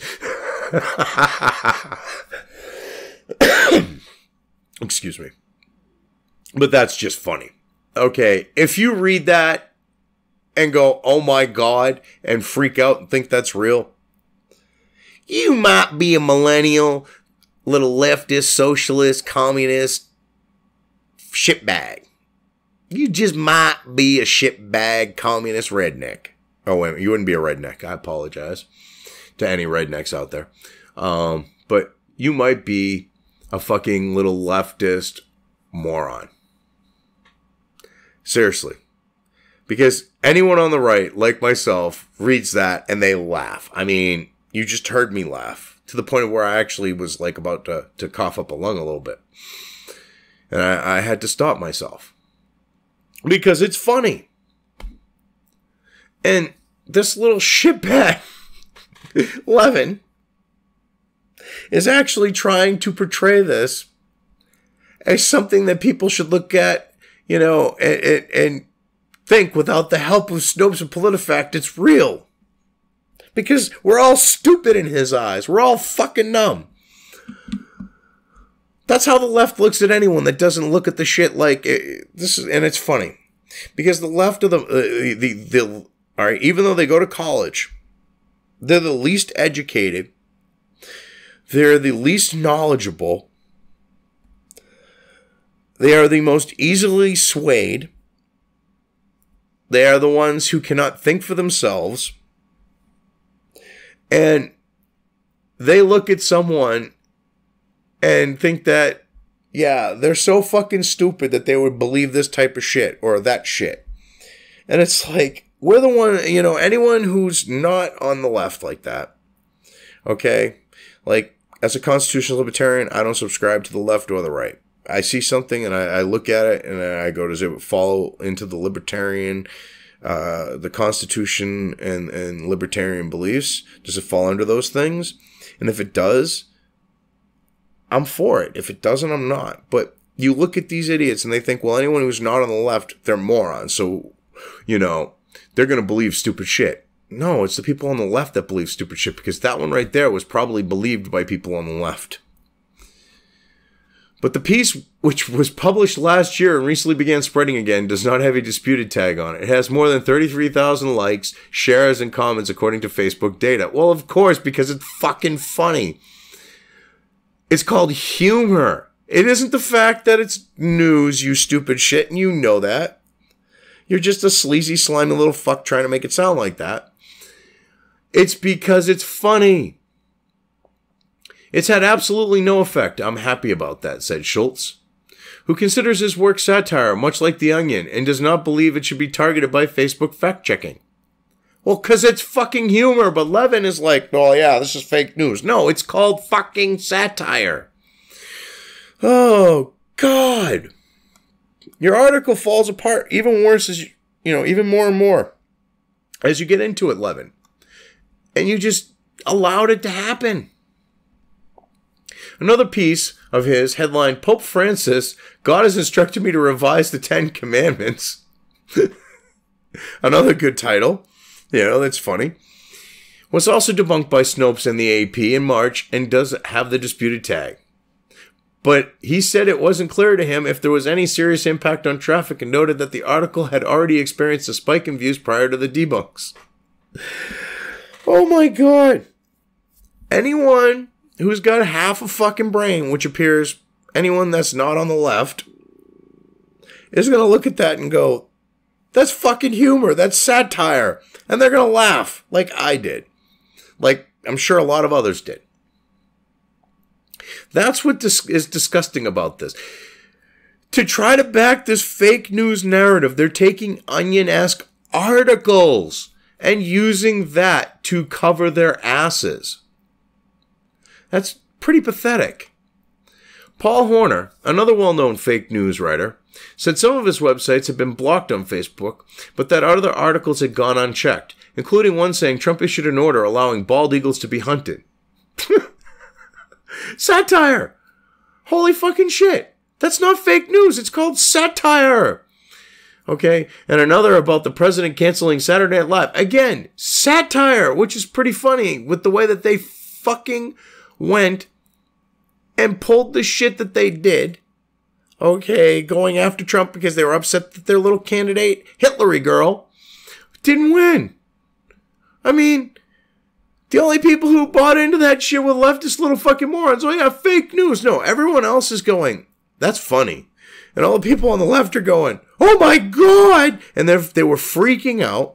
Excuse me. But that's just funny. Okay, if you read that and go, oh my God, and freak out and think that's real, you might be a millennial, little leftist, socialist, communist shitbag. You just might be a shitbag, communist redneck. Oh, wait a minute, you wouldn't be a redneck. I apologize to any rednecks out there. But you might be a fucking little leftist moron. Seriously. Because anyone on the right, like myself, reads that and they laugh. I mean, you just heard me laugh to the point of where I actually was like about to cough up a lung a little bit. And I had to stop myself. Because it's funny. And this little shitbag, Levin, is actually trying to portray this as something that people should look at, and think without the help of Snopes and PolitiFact, it's real. Because we're all stupid in his eyes. We're all fucking numb. That's how the left looks at anyone that doesn't look at the shit like this is, and it's funny because the left of the all right, even though they go to college, they're the least educated, they're the least knowledgeable, they are the most easily swayed, they are the ones who cannot think for themselves, and they look at someone and think that, yeah, they're so fucking stupid that they would believe this type of shit or that shit. And it's like, we're the one, you know, anyone who's not on the left like that, okay? Like, as a constitutional libertarian, I don't subscribe to the left or the right. I see something and I look at it and I go, does it fall into the libertarian, the Constitution and libertarian beliefs? Does it fall under those things? And if it does, I'm for it. If it doesn't, I'm not. But you look at these idiots and they think, well, anyone who's not on the left, they're morons. So, you know, they're going to believe stupid shit. No, it's the people on the left that believe stupid shit, because that one right there was probably believed by people on the left. But the piece, which was published last year and recently began spreading again, does not have a disputed tag on it. It has more than 33,000 likes, shares, and comments according to Facebook data. Well, of course, because it's fucking funny. It's called humor. It isn't the fact that it's news, you stupid shit, and you know that. You're just a sleazy, slimy little fuck trying to make it sound like that. It's because it's funny. It's had absolutely no effect. I'm happy about that, said Schultz, who considers his work satire, much like The Onion, and does not believe it should be targeted by Facebook fact-checking. Well, because it's fucking humor, but Levin is like, oh yeah, this is fake news. No, it's called fucking satire. Oh, God. Your article falls apart even worse as even more and more as you get into it, Levin. And you just allowed it to happen. Another piece of his headlined, Pope Francis, God has instructed me to revise the 10 Commandments. Another good title. That's funny. Was also debunked by Snopes and the AP in March and does have the disputed tag. But he said it wasn't clear to him if there was any serious impact on traffic and noted that the article had already experienced a spike in views prior to the debunks. Oh my God. Anyone who's got half a fucking brain, which appears anyone that's not on the left, is going to look at that and go, that's fucking humor. That's satire. And they're going to laugh like I did. Like I'm sure a lot of others did. That's what is disgusting about this. To try to back this fake news narrative, they're taking Onion-esque articles and using that to cover their asses. That's pretty pathetic. Paul Horner, another well-known fake news writer, said some of his websites had been blocked on Facebook, but that other articles had gone unchecked, including one saying Trump issued an order allowing bald eagles to be hunted. Satire! Holy fucking shit! That's not fake news, it's called satire! Okay, and another about the president canceling Saturday Night Live. Again, satire, which is pretty funny with the way that they fucking went and pulled the shit that they did. Okay, going after Trump because they were upset that their little candidate, Hillary girl, didn't win. I mean, the only people who bought into that shit were leftist little fucking morons. Oh yeah, fake news. No, everyone else is going, that's funny. And all the people on the left are going, oh my God! And they were freaking out.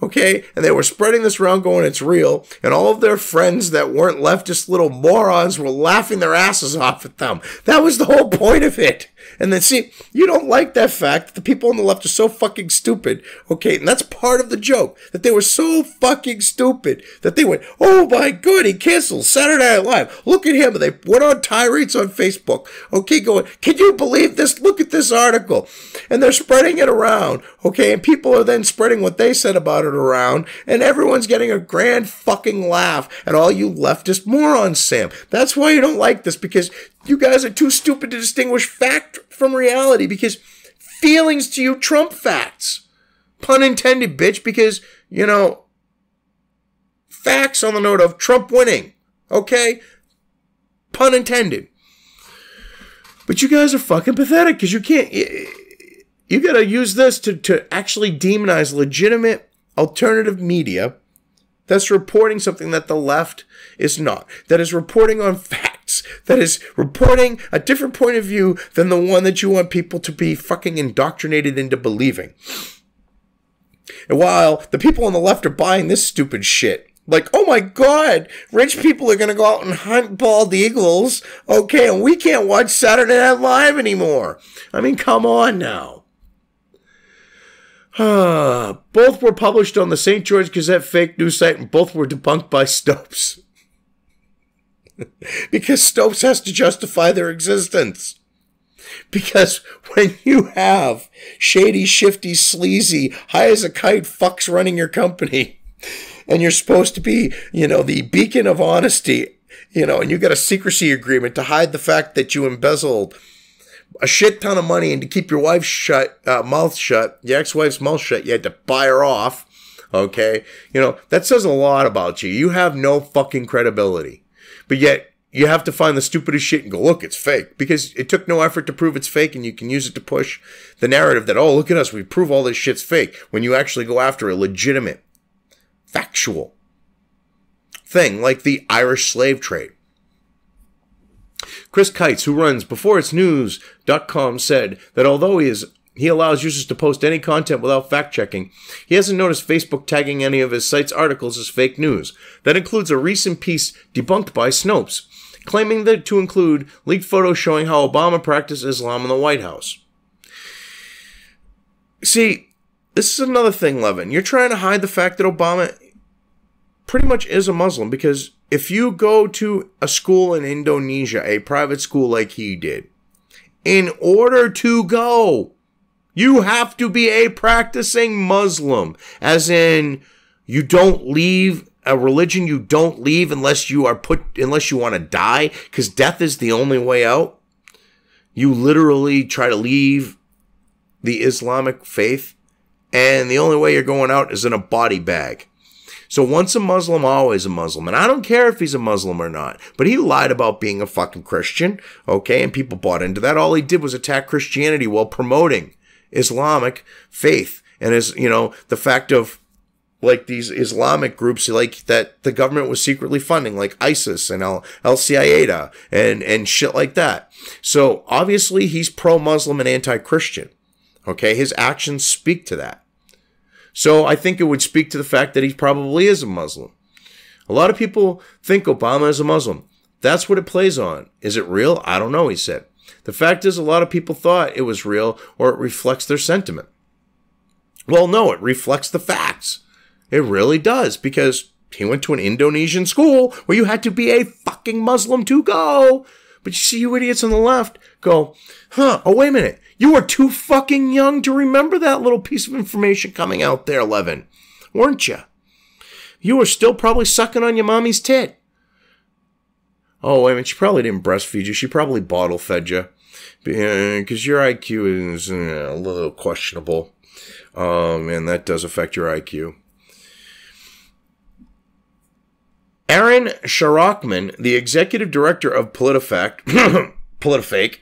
Okay, and they were spreading this around going, it's real. And all of their friends that weren't leftist little morons were laughing their asses off at them. That was the whole point of it. And then see, you don't like that fact that the people on the left are so fucking stupid. Okay, and that's part of the joke. That they were so fucking stupid that they went, oh my God, he canceled Saturday Night Live. Look at him. And they went on tirades on Facebook. Okay, going, can you believe this? Look at this article. And they're spreading it around. Okay, and people are then spreading what they said about it around. And everyone's getting a grand fucking laugh at all you leftist morons, Sam. That's why you don't like this, because you guys are too stupid to distinguish fact from reality, because feelings to you trump facts. Pun intended, bitch, because, facts on the note of Trump winning. Okay? Pun intended. But you guys are fucking pathetic because you can't. You got to use this to actually demonize legitimate alternative media that's reporting something that the left is not, that is reporting on facts, that is reporting a different point of view than the one that you want people to be fucking indoctrinated into believing. And while the people on the left are buying this stupid shit, like, oh my God, rich people are going to go out and hunt bald eagles, okay, and we can't watch Saturday Night Live anymore. I mean, come on now. Both were published on the St. George Gazette fake news site, and both were debunked by Stopes. Because Stopes has to justify their existence. Because when you have shady, shifty, sleazy, high as a kite fucks running your company, and you're supposed to be, the beacon of honesty, and you got a secrecy agreement to hide the fact that you embezzled a shit ton of money and to keep your wife's mouth shut, your ex-wife's mouth shut, you had to buy her off, okay? That says a lot about you. You have no fucking credibility. But yet, you have to find the stupidest shit and go, look, it's fake. Because it took no effort to prove it's fake, and you can use it to push the narrative that, oh, look at us, we prove all this shit's fake, when you actually go after a legitimate, factual thing, like the Irish slave trade. Chris Kites, who runs beforeitsnews.com, said that although he allows users to post any content without fact-checking, he hasn't noticed Facebook tagging any of his site's articles as fake news. That includes a recent piece debunked by Snopes, claiming that to include leaked photos showing how Obama practiced Islam in the White House. See, this is another thing, Levin. You're trying to hide the fact that Obama pretty much is a Muslim, because if you go to a school in Indonesia, a private school like he did, in order to go, you have to be a practicing Muslim. As in, you don't leave a religion, you don't leave unless you want to die, because death is the only way out. You literally try to leave the Islamic faith, and the only way you're going out is in a body bag. So once a Muslim, always a Muslim. And I don't care if he's a Muslim or not. But he lied about being a fucking Christian, okay? And people bought into that. All he did was attack Christianity while promoting Islamic faith. And the fact of, like, these Islamic groups, like, that the government was secretly funding, like ISIS and Al-Qaeda and shit like that. So obviously he's pro-Muslim and anti-Christian, okay? His actions speak to that. So I think it would speak to the fact that he probably is a Muslim. A lot of people think Obama is a Muslim. That's what it plays on. Is it real? I don't know, he said. The fact is, a lot of people thought it was real, or it reflects their sentiment. Well, no, it reflects the facts. It really does, because he went to an Indonesian school where you had to be a fucking Muslim to go. But you see, you idiots on the left go, oh, wait a minute. You were too fucking young to remember that little piece of information coming out there, Levin. Weren't you? You were still probably sucking on your mommy's tit. Oh, wait a minute. She probably didn't breastfeed you. She probably bottle fed you. Because your IQ is a little questionable. And that does affect your IQ. Aaron Sharockman, the executive director of PolitiFake,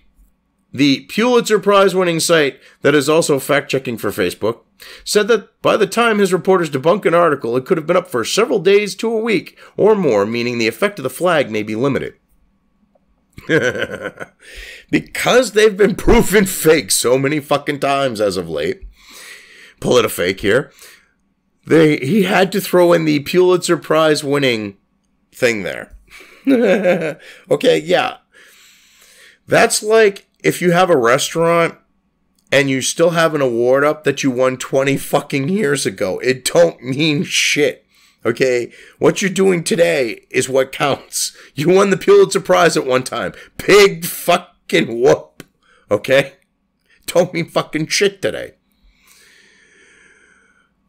the Pulitzer Prize-winning site that is also fact-checking for Facebook, said that by the time his reporters debunk an article, it could have been up for several days to a week or more, meaning the effect of the flag may be limited. Because they've been proven fake so many fucking times as of late, PolitiFake here, he had to throw in the Pulitzer Prize-winning thing there. Okay, yeah. That's like if you have a restaurant and you still have an award up that you won 20 fucking years ago. It don't mean shit. Okay? What you're doing today is what counts. You won the Pulitzer Prize at one time. Big fucking whoop. Okay? Don't mean fucking shit today.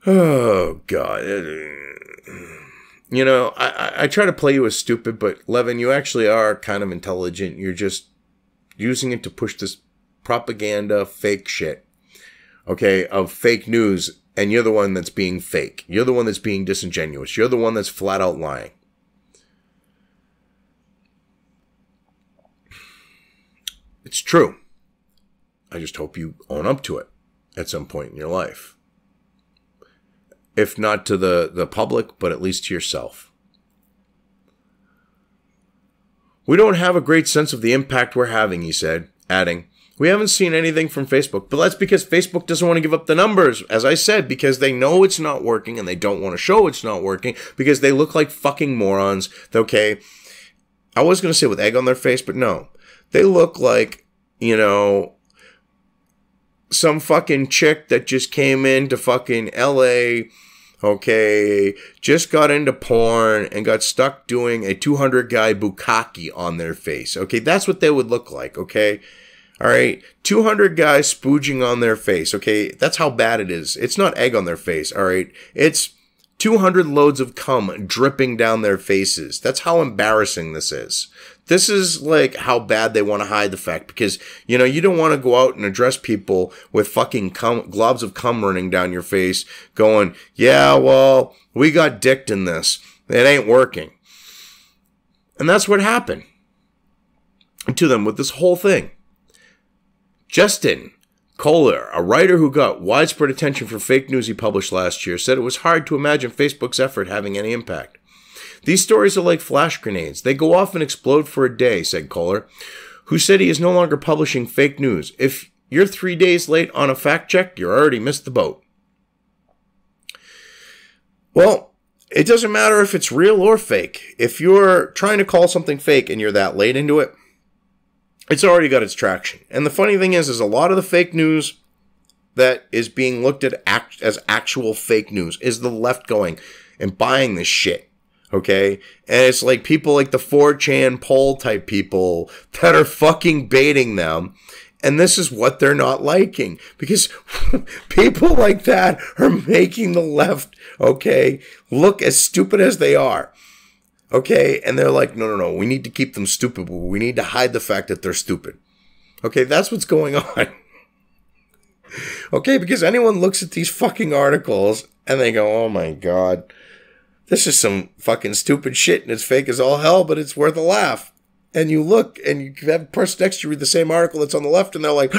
Oh, God. I try to play you as stupid, but Levin, you actually are kind of intelligent. You're just using it to push this propaganda fake shit, okay, of fake news, and you're the one that's being fake. You're the one that's being disingenuous. You're the one that's flat out lying. It's true. I just hope you own up to it at some point in your life. If not to the public, but at least to yourself. We don't have a great sense of the impact we're having, he said, adding, we haven't seen anything from Facebook, but that's because Facebook doesn't want to give up the numbers, as I said, because they know it's not working and they don't want to show it's not working because they look like fucking morons. Okay, I was going to say with egg on their face, but no. They look like, you know, some fucking chick that just came into fucking LA, okay, just got into porn and got stuck doing a 200-guy bukkake on their face. Okay, that's what they would look like, okay? All right, 200 guys spooging on their face, okay? That's how bad it is. It's not egg on their face, all right? It's 200 loads of cum dripping down their faces. That's how embarrassing this is. This is like how bad they want to hide the fact because, you know, you don't want to go out and address people with fucking globs of cum running down your face going, yeah, well, we got dicked in this. It ain't working. And that's what happened to them with this whole thing. Justin Kohler, a writer who got widespread attention for fake news he published last year, said it was hard to imagine Facebook's effort having any impact. These stories are like flash grenades. They go off and explode for a day, said Kohler, who said he is no longer publishing fake news. If you're 3 days late on a fact check, you already missed the boat. Well, it doesn't matter if it's real or fake. If you're trying to call something fake and you're that late into it, it's already got its traction. And the funny thing is a lot of the fake news that is being looked at as actual fake news is the left going and buying this shit. Okay? And it's like people like the 4chan poll type people that are fucking baiting them. And this is what they're not liking. Because people like that are making the left, okay, look as stupid as they are. Okay, and they're like, no, we need to keep them stupid, but we need to hide the fact that they're stupid. Okay, that's what's going on. Okay, because anyone looks at these fucking articles and they go, oh my God, this is some fucking stupid shit and it's fake as all hell, but it's worth a laugh. And you look and you have a person next to you read the same article that's on the left and they're like,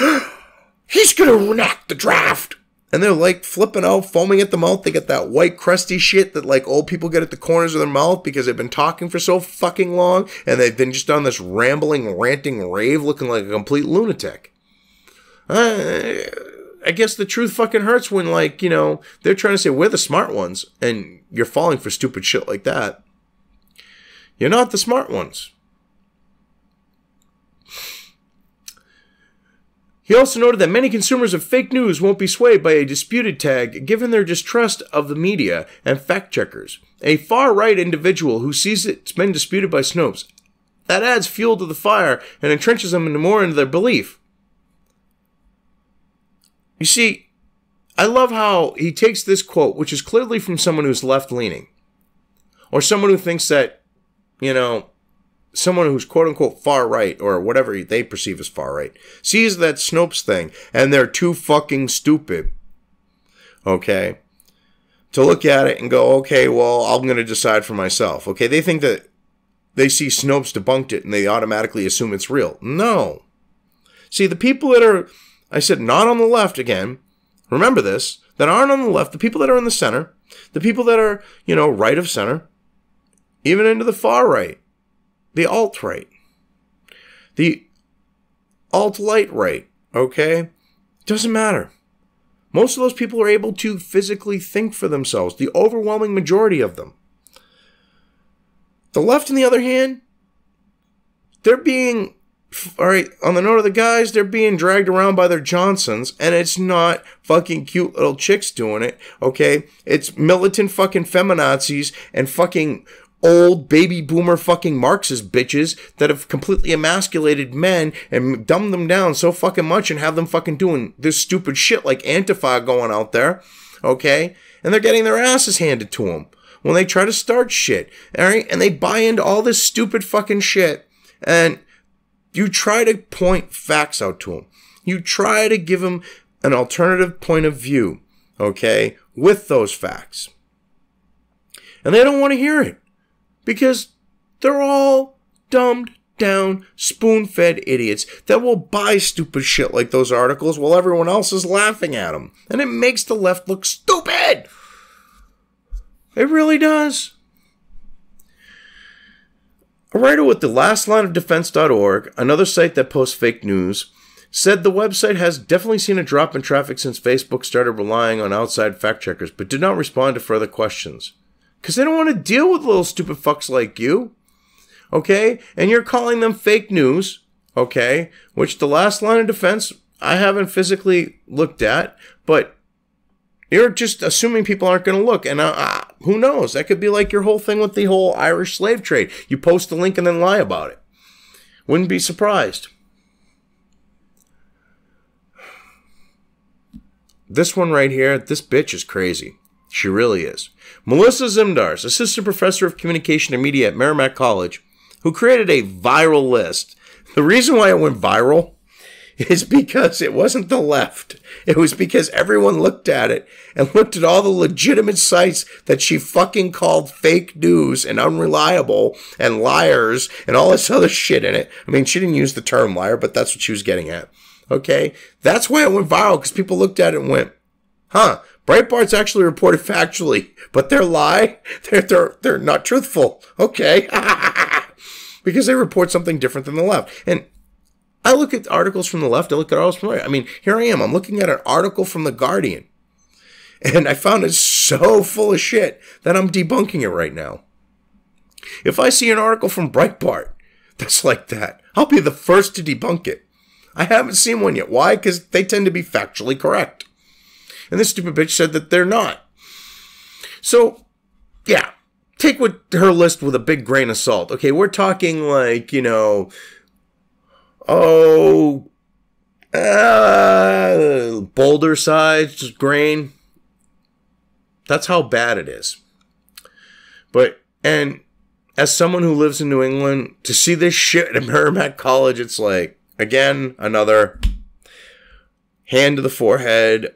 he's gonna enact the draft. And they're like flipping out, foaming at the mouth. They get that white crusty shit that like old people get at the corners of their mouth because they've been talking for so fucking long. And they've been just on this rambling, ranting rave looking like a complete lunatic. I guess the truth fucking hurts when like, you know, they're trying to say we're the smart ones and you're falling for stupid shit like that. You're not the smart ones. He also noted that many consumers of fake news won't be swayed by a disputed tag given their distrust of the media and fact-checkers. A far-right individual who sees it's been disputed by Snopes. That adds fuel to the fire and entrenches them more into their belief. You see, I love how he takes this quote, which is clearly from someone who's left-leaning, or someone who thinks that, you know, someone who's quote-unquote far-right, or whatever they perceive as far-right, sees that Snopes thing, and they're too fucking stupid, okay, to look at it and go, okay, well, I'm going to decide for myself. Okay, they think that they see Snopes debunked it, and they automatically assume it's real. No. See, the people that are, I said, not on the left, again, remember this, that aren't on the left, the people that are in the center, the people that are, you know, right of center, even into the far-right, the alt-right, the alt-light-right, okay? Doesn't matter. Most of those people are able to physically think for themselves, the overwhelming majority of them. The left, on the other hand, they're being, all right, on the note of the guys, they're being dragged around by their Johnsons, and it's not fucking cute little chicks doing it, okay? It's militant fucking feminazis and fucking old baby boomer fucking Marxist bitches that have completely emasculated men and dumbed them down so fucking much and have them fucking doing this stupid shit like Antifa going out there, okay? And they're getting their asses handed to them when they try to start shit, all right? And they buy into all this stupid fucking shit, and you try to point facts out to them. You try to give them an alternative point of view, okay, with those facts. And they don't want to hear it. Because they're all dumbed down, spoon-fed idiots that will buy stupid shit like those articles while everyone else is laughing at them. And it makes the left look stupid. It really does. A writer with the lastlineofdefense.org, another site that posts fake news, said the website has definitely seen a drop in traffic since Facebook started relying on outside fact-checkers, but did not respond to further questions. Because they don't want to deal with little stupid fucks like you. Okay? And you're calling them fake news. Okay? Which the last line of defense, I haven't physically looked at, but you're just assuming people aren't going to look. And who knows? That could be like your whole thing with the whole Irish slave trade. You post the link and then lie about it. Wouldn't be surprised. This one right here, this bitch is crazy. She really is. Melissa Zimdars, assistant professor of communication and media at Merrimack College, who created a viral list. The reason why it went viral is because it wasn't the left. It was because everyone looked at it and looked at all the legitimate sites that she fucking called fake news and unreliable and liars and all this other shit in it. I mean, she didn't use the term liar, but that's what she was getting at. Okay? That's why it went viral, because people looked at it and went, huh, Breitbart's actually reported factually, but they're they're not truthful. Okay? Because they report something different than the left. And I look at articles from the left, I look at articles from the right. I mean, here I am, I'm looking at an article from The Guardian, and I found it so full of shit that I'm debunking it right now. If I see an article from Breitbart that's like that, I'll be the first to debunk it. I haven't seen one yet. Why? Because they tend to be factually correct. And this stupid bitch said that they're not. So, yeah, take her list with a big grain of salt. Okay, we're talking like, boulder sized grain. That's how bad it is. And as someone who lives in New England, to see this shit at Merrimack College, it's like, again, another hand to the forehead,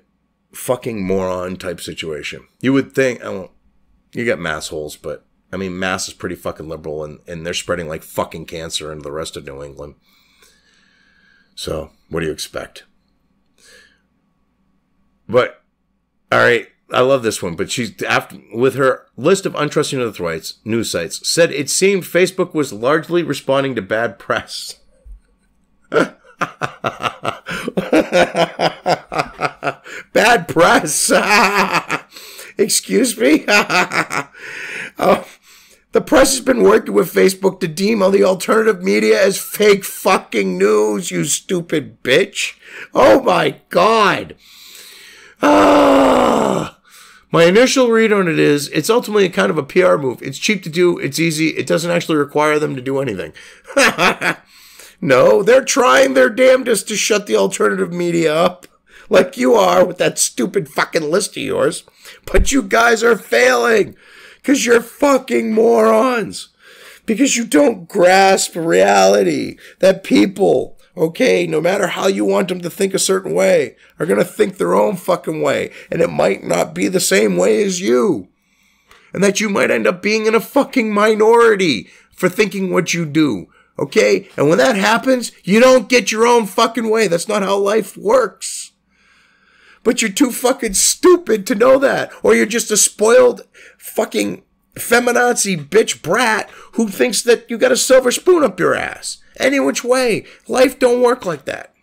fucking moron type situation. You would think, you get Mass holes, but I mean, Mass is pretty fucking liberal, and they're spreading like fucking cancer into the rest of New England. So, what do you expect? But, all right, I love this one, but she's, with her list of untrusting news sites, said it seemed Facebook was largely responding to bad press. Bad press. Excuse me. The press has been working with Facebook to deem all the alternative media as fake fucking news, you stupid bitch. Oh my God. My initial read on it is, it's ultimately kind of a PR move. It's cheap to do. It's easy. It doesn't actually require them to do anything. No, they're trying their damnedest to shut the alternative media up, like you are with that stupid fucking list of yours. But you guys are failing, because you're fucking morons. Because you don't grasp reality, that people, okay, no matter how you want them to think a certain way, are going to think their own fucking way. And it might not be the same way as you. And that you might end up being in a fucking minority for thinking what you do. Okay? And when that happens, you don't get your own fucking way. That's not how life works. But you're too fucking stupid to know that. Or you're just a spoiled fucking feminazi bitch brat who thinks that you got a silver spoon up your ass. Any which way. Life don't work like that.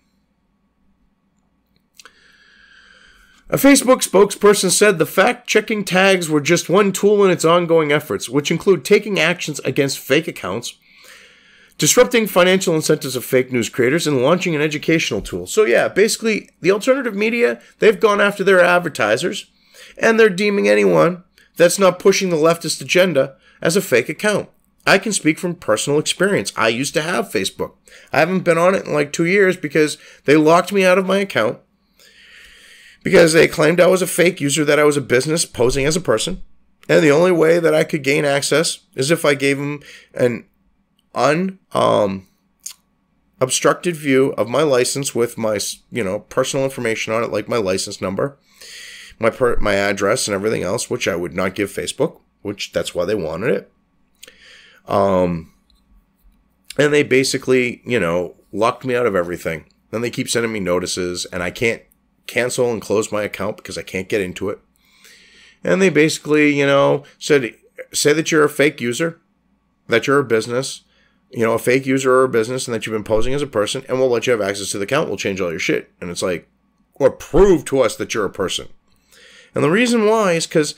A Facebook spokesperson said the fact-checking tags were just one tool in its ongoing efforts, which include taking actions against fake accounts, disrupting financial incentives of fake news creators, and launching an educational tool. So yeah, basically, the alternative media, they've gone after their advertisers, and they're deeming anyone that's not pushing the leftist agenda as a fake account. I can speak from personal experience. I used to have Facebook. I haven't been on it in like 2 years because they locked me out of my account because they claimed I was a fake user, that I was a business posing as a person. And the only way that I could gain access is if I gave them an unobstructed view of my license with my, personal information on it, like my license number, my address and everything else, which I would not give Facebook, which that's why they wanted it. And they basically, you know, locked me out of everything. Then they keep sending me notices, and I can't cancel and close my account because I can't get into it. And they basically, you know, say that you're a fake user, that you're a business, you know, a fake user or a business, and that you've been posing as a person, and we'll let you have access to the account. We'll change all your shit. And it's like, or prove to us that you're a person. And the reason why is because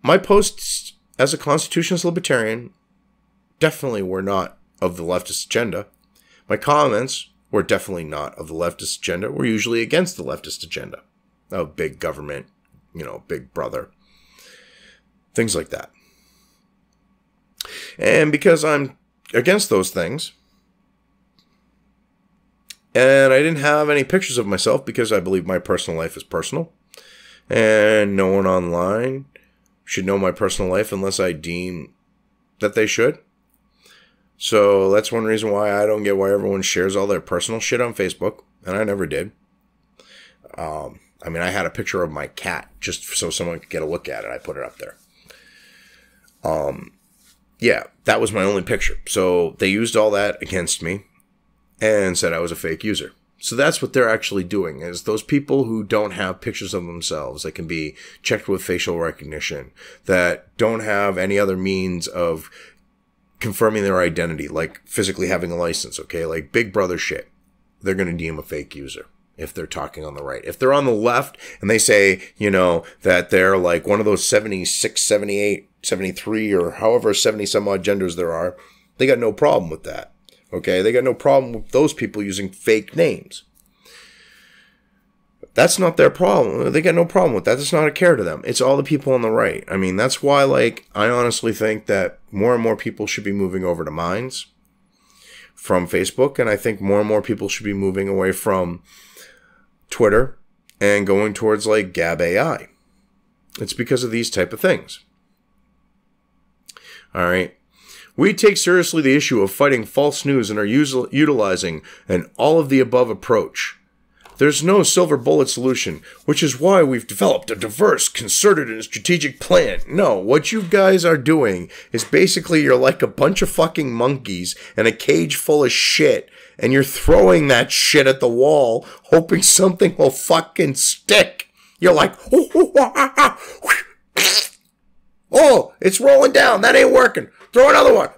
my posts as a constitutionalist libertarian definitely were not of the leftist agenda. My comments were definitely not of the leftist agenda. We're usually against the leftist agenda of big government, you know, big brother, things like that. And because I'm against those things, and I didn't have any pictures of myself because I believe my personal life is personal, and no one online should know my personal life unless I deem that they should. So that's one reason why I don't get why everyone shares all their personal shit on Facebook, and I never did. I mean, I had a picture of my cat just so someone could get a look at it. I put it up there. Yeah, that was my only picture. So they used all that against me and said I was a fake user. So that's what they're actually doing, is those people who don't have pictures of themselves that can be checked with facial recognition, that don't have any other means of confirming their identity, like physically having a license, okay? Like Big Brother shit. They're going to deem a fake user if they're talking on the right. If they're on the left and they say, you know, that they're like one of those 76, 78, 73, or however 70 some odd genders there are, they got no problem with that. Okay, they got no problem with those people using fake names. That's not their problem. They got no problem with that. That's not a care to them. It's all the people on the right. I mean, that's why, like, I honestly think that more and more people should be moving over to Minds from Facebook, and I think more and more people should be moving away from Twitter and going towards, like, Gab AI. It's because of these type of things. All right. We take seriously the issue of fighting false news and are utilizing an all-of-the-above approach. There's no silver bullet solution, which is why we've developed a diverse, concerted, and strategic plan. No, what you guys are doing is basically you're like a bunch of fucking monkeys in a cage full of shit, and you're throwing that shit at the wall, hoping something will fucking stick. You're like, oh, it's rolling down. That ain't working. Throw another one.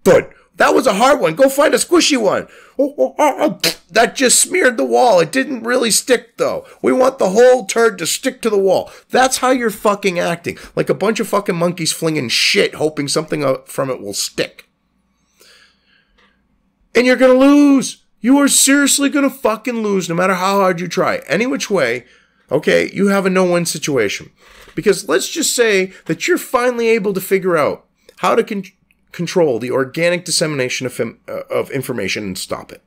Good. That was a hard one. Go find a squishy one. That just smeared the wall. It didn't really stick, though. We want the whole turd to stick to the wall. That's how you're fucking acting. Like a bunch of fucking monkeys flinging shit, hoping something from it will stick. And you're going to lose. You are seriously going to fucking lose no matter how hard you try. Any which way, okay, you have a no-win situation. Because let's just say that you're finally able to figure out how to control the organic dissemination of information and stop it.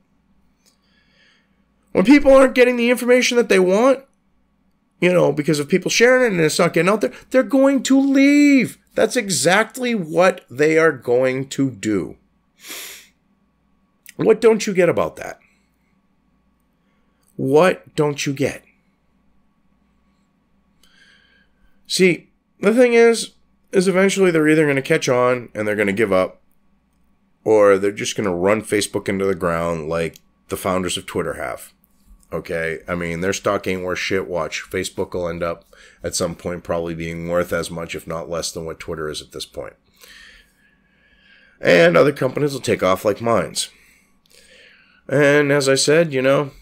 When people aren't getting the information that they want, you know, because of people sharing it and it's not getting out there, they're going to leave. That's exactly what they are going to do. What don't you get about that? What don't you get? See, the thing is eventually they're either going to catch on and they're going to give up, or they're just going to run Facebook into the ground like the founders of Twitter have. Okay? I mean, their stock ain't worth shit. Watch. Facebook will end up at some point probably being worth as much, if not less, than what Twitter is at this point. And other companies will take off like Minds. And as I said, you know,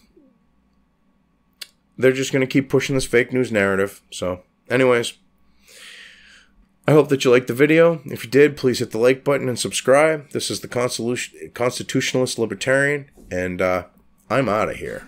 they're just going to keep pushing this fake news narrative. So, anyways, I hope that you liked the video. If you did, please hit the like button and subscribe. This is the Constitutionalist Libertarian, and I'm out of here.